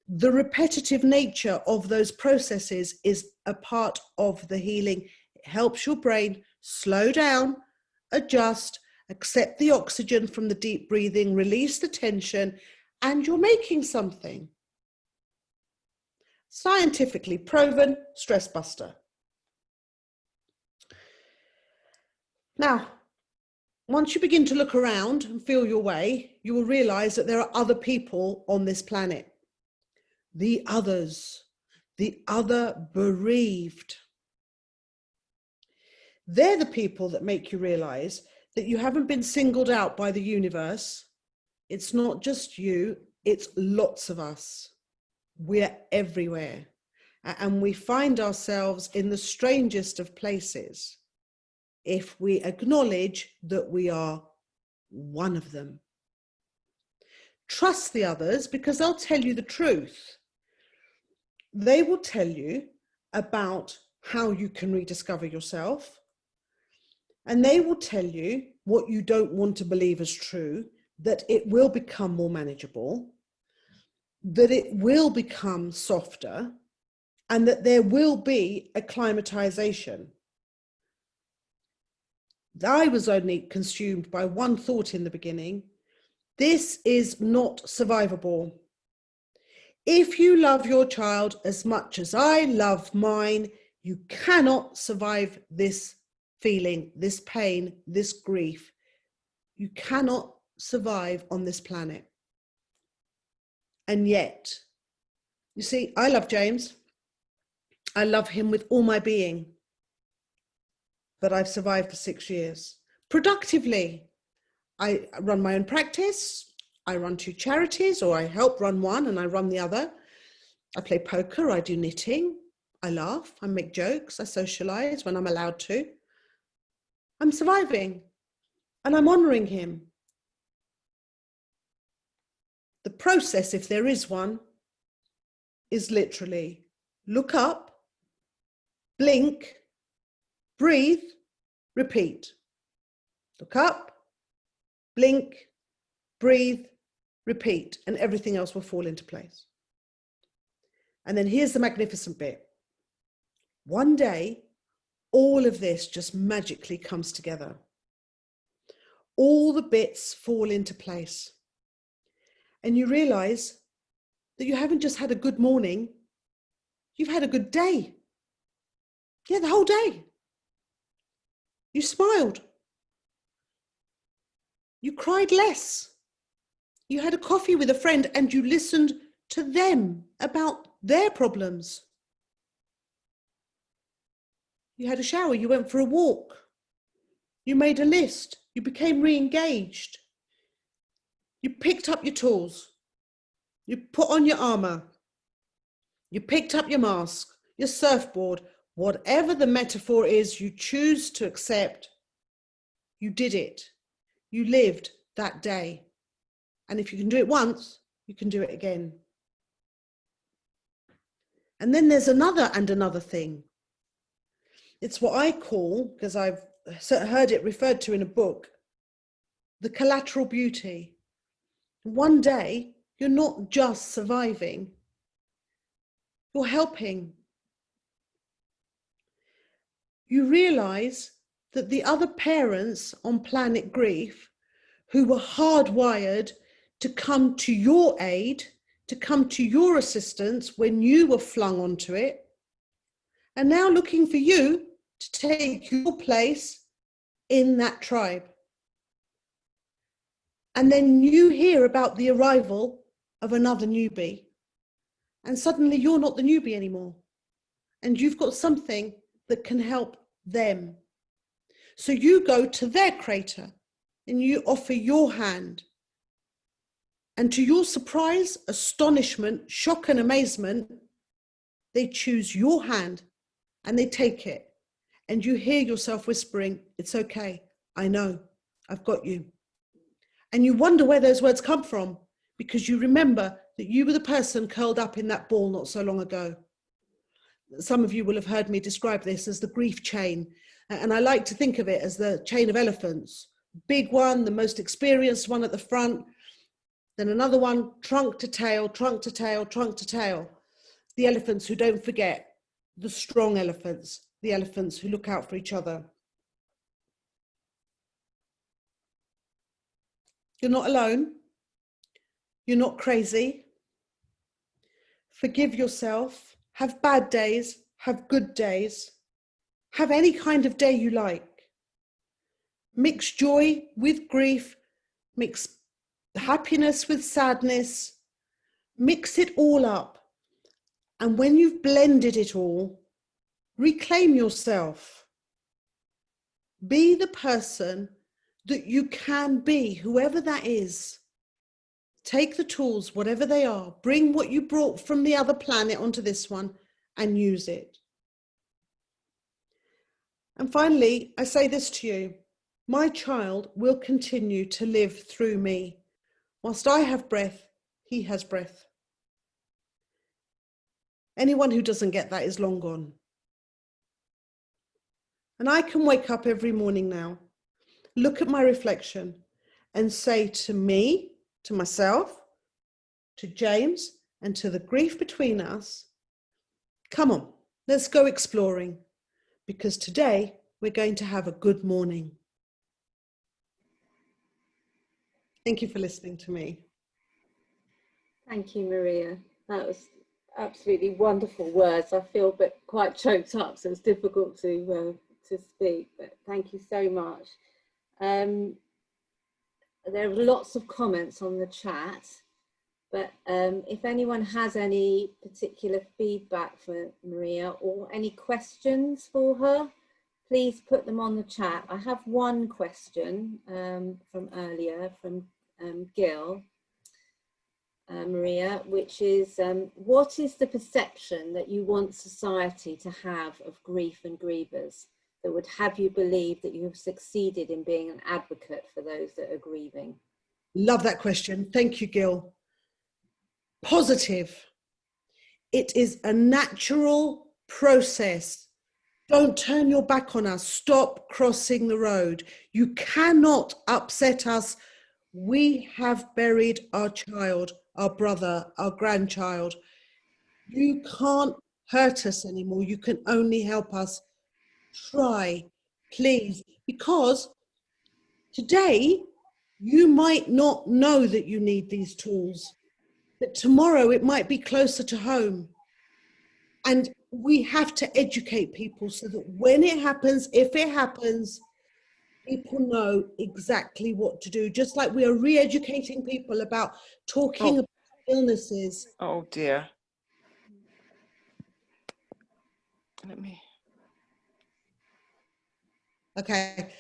The repetitive nature of those processes is a part of the healing. It helps your brain slow down, adjust, accept the oxygen from the deep breathing, release the tension, and you're making something. Scientifically proven stress buster. Now, once you begin to look around and feel your way, you will realize that there are other people on this planet. The others, the other bereaved. They're the people that make you realize that you haven't been singled out by the universe. It's not just you, it's lots of us. We're everywhere. And we find ourselves in the strangest of places if we acknowledge that we are one of them. Trust the others because they'll tell you the truth. They will tell you about how you can rediscover yourself. And they will tell you what you don't want to believe as true, that it will become more manageable, that it will become softer, and that there will be acclimatization. I was only consumed by one thought in the beginning. This is not survivable. If you love your child as much as I love mine, you cannot survive this feeling, this pain, this grief. You cannot survive on this planet. And yet, you see, I love James. I love him with all my being. But I've survived for 6 years. Productively, I run my own practice. I run 2 charities, or I help run one and I run the other. I play poker, I do knitting. I laugh, I make jokes, I socialise when I'm allowed to. I'm surviving and I'm honouring him. The process, if there is one, is literally look up, blink, breathe, repeat. Look up, blink, breathe, repeat, and everything else will fall into place. And then here's the magnificent bit. One day, all of this just magically comes together. All the bits fall into place. And you realize that you haven't just had a good morning, you've had a good day. Yeah, the whole day. You smiled. You cried less. You had a coffee with a friend and you listened to them about their problems. You had a shower, you went for a walk. You made a list. You became re-engaged. You picked up your tools. You put on your armour. You picked up your mask, your surfboard, whatever the metaphor is you choose to accept, you did it. You lived that day. And if you can do it once, you can do it again. And then there's another thing. It's what I call, because I've heard it referred to in a book, the collateral beauty. One day, you're not just surviving, you're helping. You realize that the other parents on planet grief who were hardwired to come to your aid, to come to your assistance when you were flung onto it, are now looking for you to take your place in that tribe. And then you hear about the arrival of another newbie, and suddenly you're not the newbie anymore, and you've got something that can help them. So you go to their crater and you offer your hand. And to your surprise, astonishment, shock and amazement, they choose your hand and they take it. And you hear yourself whispering, "It's okay, I know, I've got you." And you wonder where those words come from, because you remember that you were the person curled up in that ball not so long ago. Some of you will have heard me describe this as the grief chain. And I like to think of it as the chain of elephants. Big one, the most experienced one at the front. Then another one, trunk to tail, trunk to tail, trunk to tail. The elephants who don't forget, the strong elephants, the elephants who look out for each other. You're not alone. You're not crazy. Forgive yourself. Have bad days. Have good days. Have any kind of day you like. Mix joy with grief. Mix happiness with sadness. Mix it all up. And when you've blended it all, reclaim yourself. Be the person that you can be, whoever that is. Take the tools, whatever they are, bring what you brought from the other planet onto this one and use it. And finally, I say this to you, my child will continue to live through me. Whilst I have breath, he has breath. Anyone who doesn't get that is long gone. And I can wake up every morning now, look at my reflection and say to me, to myself, to James, and to the grief between us, come on, let's go exploring, because today we're going to have a good morning. Thank you for listening to me. Thank you, Maria. That was absolutely wonderful words. I feel a bit quite choked up, so it's difficult to speak, but thank you so much. There are lots of comments on the chat, but if anyone has any particular feedback for Maria or any questions for her, please put them on the chat. I have one question from earlier from Gil. Maria, which is what is the perception that you want society to have of grief and grievers that would have you believe that you have succeeded in being an advocate for those that are grieving? Love that question. Thank you, Gil. Positive. It is a natural process. Don't turn your back on us. Stop crossing the road. You cannot upset us. We have buried our child, our brother, our grandchild. You can't hurt us anymore. You can only help us. Try, please, because today you might not know that you need these tools, but tomorrow it might be closer to home. And we have to educate people so that when it happens, if it happens, people know exactly what to do. Just like we are re-educating people about talking about illnesses. Oh dear. Let me. Okay.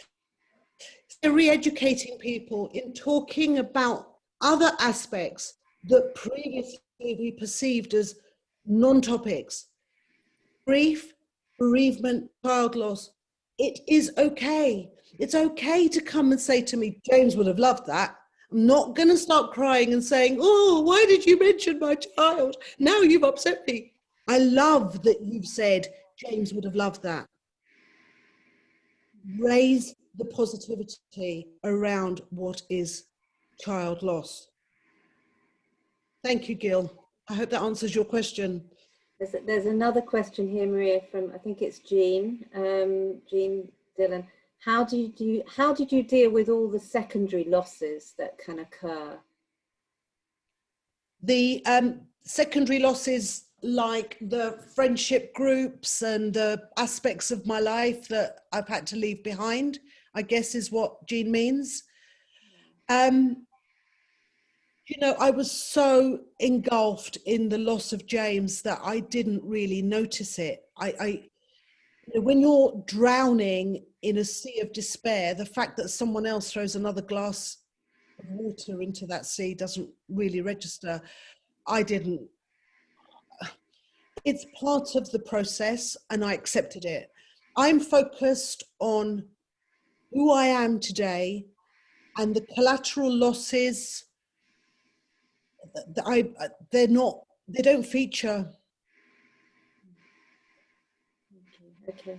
So re-educating people in talking about other aspects that previously we perceived as non-topics. Grief, bereavement, child loss. It is okay. It's okay to come and say to me, James would have loved that. I'm not going to start crying and saying, oh, why did you mention my child? Now you've upset me. I love that you've said, James would have loved that. Raise the positivity around what is child loss. Thank you, Gil. I hope that answers your question. There's another question here, Maria, from I think it's Jean, Jean Dillon. How did you deal with all the secondary losses that can occur? The secondary losses, like the friendship groups and the aspects of my life that I've had to leave behind, I guess is what Jean means. You know, I was so engulfed in the loss of James that I didn't really notice it. When you're drowning in a sea of despair, the fact that someone else throws another glass of water into that sea doesn't really register. I didn't. It's part of the process and I accepted it. I'm focused on who I am today and the collateral losses. They don't feature. Okay,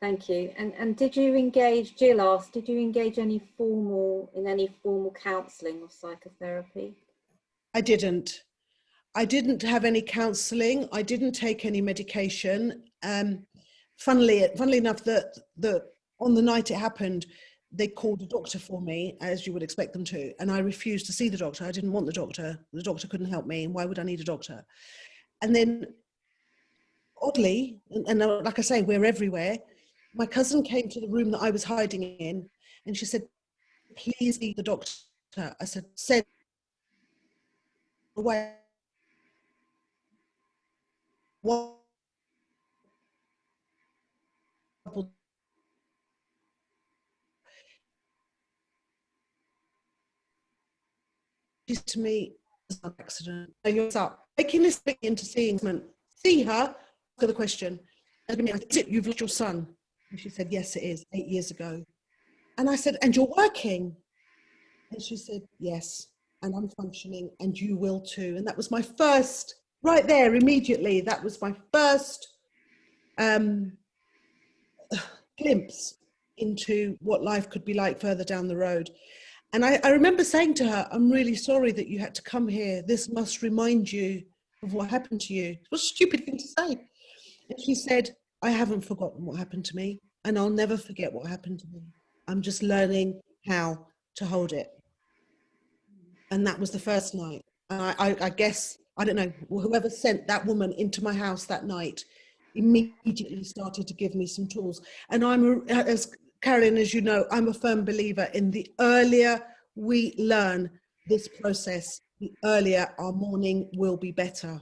thank you. And did you engage, Jill asked, did you engage in any formal counselling or psychotherapy? I didn't have any counselling. I didn't take any medication. Funnily enough, that on the night it happened, they called a doctor for me, as you would expect them to, and I refused to see the doctor. I didn't want the doctor. The doctor couldn't help me. Why would I need a doctor? And then, oddly, and like I say, we're everywhere, my cousin came to the room that I was hiding in, and she said, please see the doctor. I said, send away. What to me as an accident. And you're up, making this thing into seeing, see her, for the question. Is it you've lost your son? And she said, yes, it is, 8 years ago. And I said, and you're working? And she said, yes, and I'm functioning, and you will too. And that was my first, right there, immediately, that was my first glimpse into what life could be like further down the road. And I remember saying to her, I'm really sorry that you had to come here. This must remind you of what happened to you. What a stupid thing to say. And she said, I haven't forgotten what happened to me, and I'll never forget what happened to me. I'm just learning how to hold it. And that was the first night. I guess, I don't know, whoever sent that woman into my house that night immediately started to give me some tools. And as Carolyn, as you know, I'm a firm believer in the earlier we learn this process, the earlier our mourning will be better.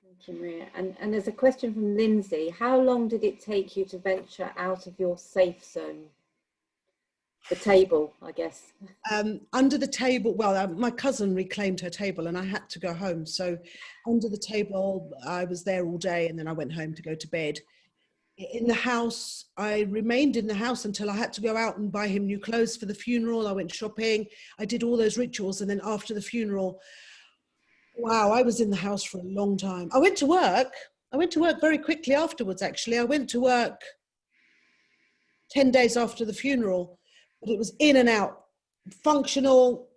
Thank you, Maria. And there's a question from Lindsay. How long did it take you to venture out of your safe zone? The table, I guess. Under the table, well, my cousin reclaimed her table and I had to go home. So under the table, I was there all day and then I went home to go to bed. In the house, I remained in the house until I had to go out and buy him new clothes for the funeral. I went shopping. I did all those rituals. And then after the funeral, wow, I was in the house for a long time. I went to work. I went to work very quickly afterwards, actually. I went to work 10 days after the funeral, but it was in and out, functional,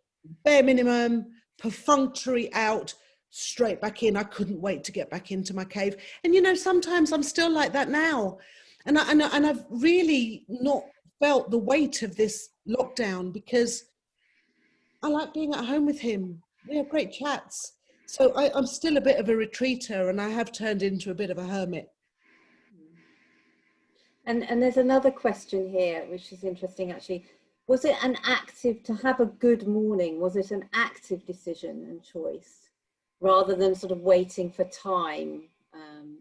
bare minimum, perfunctory out, straight back in. I couldn't wait to get back into my cave. And, you know, sometimes I'm still like that now. And I've really not felt the weight of this lockdown because I like being at home with him. We have great chats. So I'm still a bit of a retreater and I have turned into a bit of a hermit. And there's another question here, which is interesting actually. Was it to have a good mourning, was it an active decision and choice rather than sort of waiting for time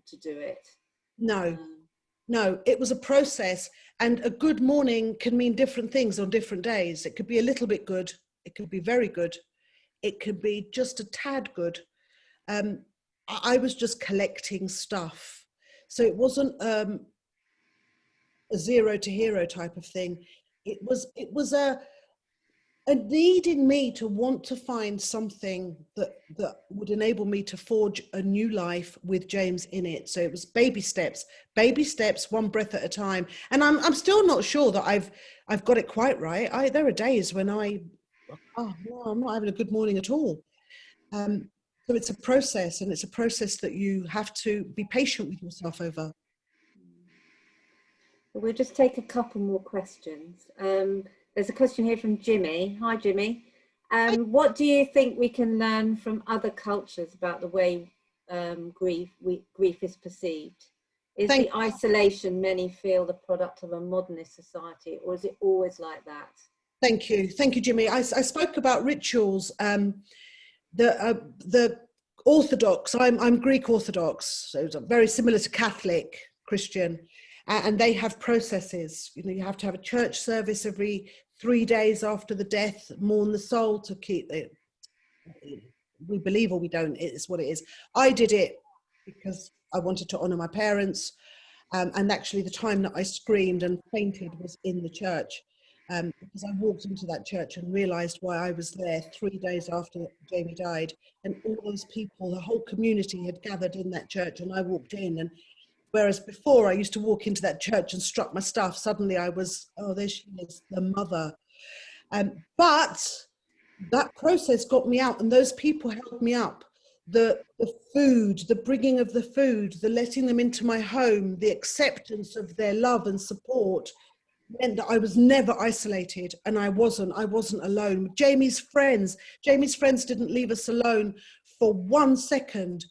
to do it? No, it was a process, and a good mourning can mean different things on different days. It could be a little bit good, it could be very good, it could be just a tad good. I was just collecting stuff. So it wasn't a zero to hero type of thing. It was a need in me to want to find something that would enable me to forge a new life with James in it. So it was baby steps, one breath at a time. And I'm still not sure that I've got it quite right. There are days when I'm not having a good morning at all. So it's a process, and it's a process that you have to be patient with yourself over. We'll just take a couple more questions. There's a question here from Jimmy. Hi, Jimmy. What do you think we can learn from other cultures about the way grief is perceived? Is the isolation many feel the product of a modernist society, or is it always like that? Thank you, Jimmy. I spoke about rituals. The Orthodox, I'm Greek Orthodox, so it's very similar to Catholic Christian, and they have processes. You know, you have to have a church service every 3 days after the death, mourn the soul to keep it. We believe or we don't, it's what it is. I did it because I wanted to honour my parents, and actually the time that I screamed and fainted was in the church. Because I walked into that church and realised why I was there 3 days after Jamie died, and all those people, the whole community had gathered in that church, and I walked in, and whereas before I used to walk into that church and struck my stuff, suddenly I was, oh, there she is, the mother. But that process got me out, and those people held me up. The food, the bringing of the food, the letting them into my home, the acceptance of their love and support meant that I was never isolated, and I wasn't alone. Jamie's friends didn't leave us alone for 1 second,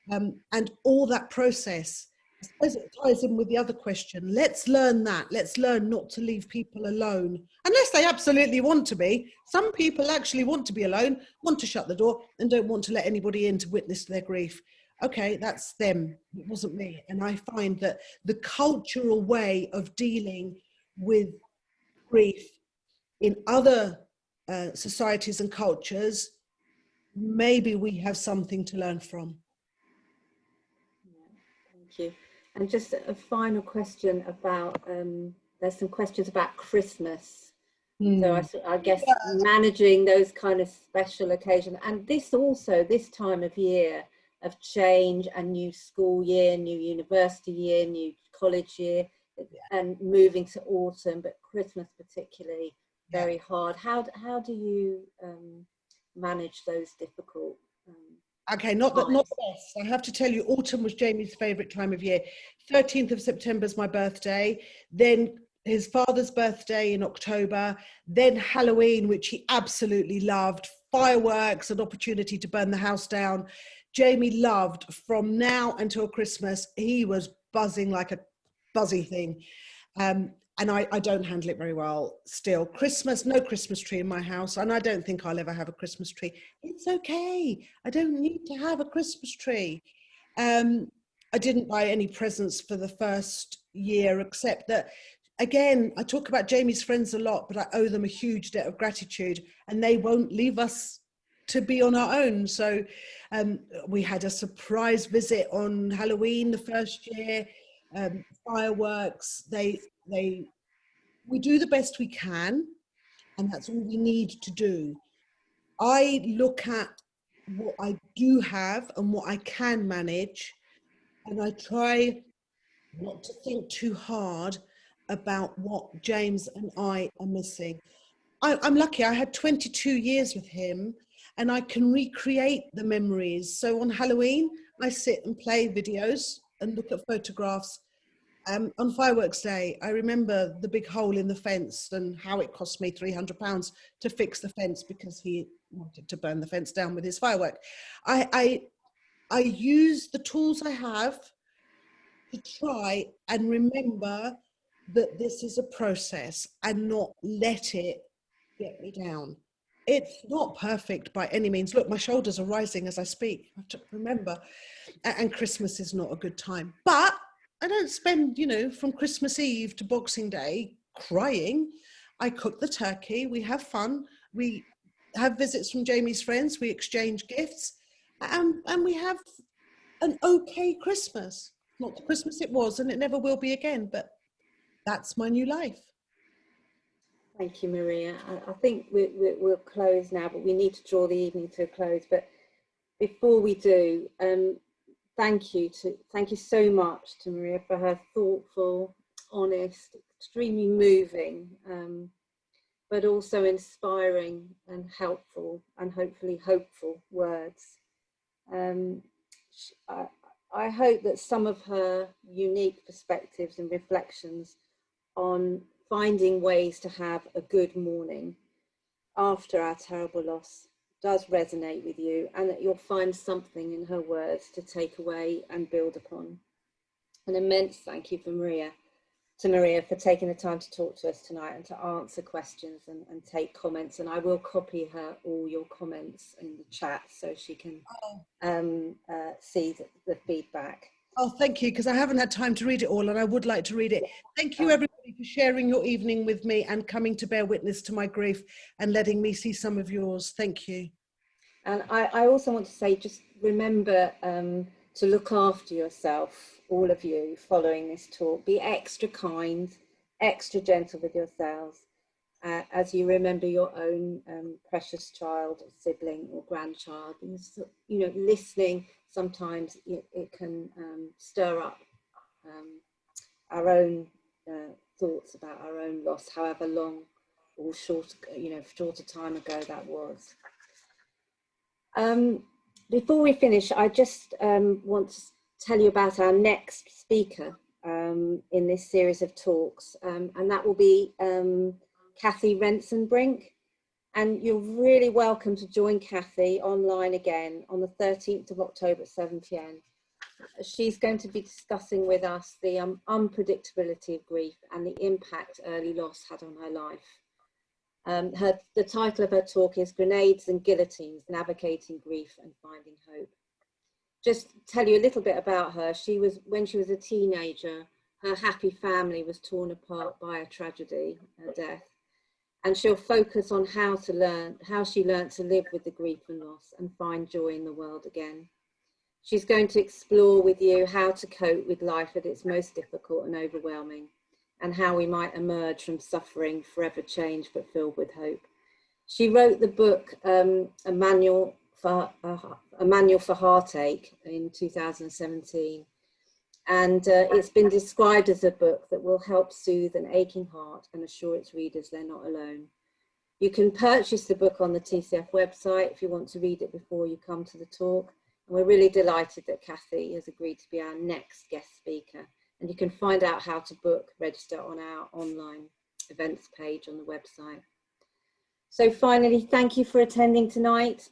and all that process, I suppose it ties in with the other question. Let's learn not to leave people alone, unless they absolutely want to be. Some people actually want to be alone, want to shut the door, and don't want to let anybody in to witness their grief. Okay, that's them, it wasn't me. And I find that the cultural way of dealing with grief in other societies and cultures, maybe we have something to learn from. Thank you. And just a final question about, there's some questions about Christmas. So I guess managing those kind of special occasions, and this time of year of change and new school year, new university year, new college year, and moving to autumn, but Christmas particularly very hard. How do you manage those difficult okay, not the best. I have to tell you, autumn was Jamie's favourite time of year. 13th of September is my birthday, then his father's birthday in October, then Halloween, which he absolutely loved, fireworks, an opportunity to burn the house down. Jamie loved from now until Christmas. He was buzzing like a buzzy thing, and I don't handle it very well still. Christmas, no Christmas tree in my house, and I don't think I'll ever have a Christmas tree. It's okay, I don't need to have a Christmas tree. I didn't buy any presents for the first year, except that again, I talk about Jamie's friends a lot, but I owe them a huge debt of gratitude, and they won't leave us to be on our own. So we had a surprise visit on Halloween the first year, fireworks. We do the best we can, and that's all we need to do. I look at what I do have and what I can manage, and I try not to think too hard about what James and I are missing. I'm lucky, I had 22 years with him, and I can recreate the memories. So on Halloween, I sit and play videos and look at photographs. On fireworks day, I remember the big hole in the fence and how it cost me £300 to fix the fence because he wanted to burn the fence down with his firework. I use the tools I have to try and remember that this is a process and not let it get me down. It's not perfect by any means. Look, my shoulders are rising as I speak. I have to remember. And Christmas is not a good time. But I don't spend, from Christmas Eve to Boxing Day crying. I cook the turkey. We have fun. We have visits from Jamie's friends. We exchange gifts. And we have an okay Christmas. Not the Christmas it was, and it never will be again. But that's my new life. Thank you, Maria. I think we'll close now, but we need to draw the evening to a close. But before we do, thank you so much to Maria for her thoughtful, honest, extremely moving, but also inspiring and helpful and hopefully hopeful words. I hope that some of her unique perspectives and reflections on finding ways to have a good mourning after our terrible loss does resonate with you, and that you'll find something in her words to take away and build upon. An immense thank you to Maria for taking the time to talk to us tonight and to answer questions and take comments. And I will copy her all your comments in the chat so she can see the feedback. Oh, thank you, because I haven't had time to read it all, and I would like to read it. Thank you, everybody, for sharing your evening with me and coming to bear witness to my grief and letting me see some of yours. Thank you. And I also want to say, just remember to look after yourself, all of you, following this talk. Be extra kind, extra gentle with yourselves as you remember your own precious child, or sibling, or grandchild. And, listening, sometimes it can stir up our own thoughts about our own loss, however long or short a time ago that was. Before we finish, I just want to tell you about our next speaker in this series of talks, and that will be Kathy Rensenbrink. And you're really welcome to join Kathy online again on the 13th of October at 7 p.m. She's going to be discussing with us the unpredictability of grief and the impact early loss had on her life. The title of her talk is Grenades and Guillotines, Navigating Grief and Finding Hope. Just tell you a little bit about her. When she was a teenager, her happy family was torn apart by a tragedy, a death. And she'll focus on how she learned to live with the grief and loss and find joy in the world again. She's going to explore with you how to cope with life at its most difficult and overwhelming, and how we might emerge from suffering forever changed but filled with hope. She wrote the book A Manual for Heartache in 2017, and it's been described as a book that will help soothe an aching heart and assure its readers they're not alone. You can purchase the book on the TCF website if you want to read it before you come to the talk, and we're really delighted that Kathy has agreed to be our next guest speaker. And you can find out how to register on our online events page on the website. So finally, thank you for attending tonight.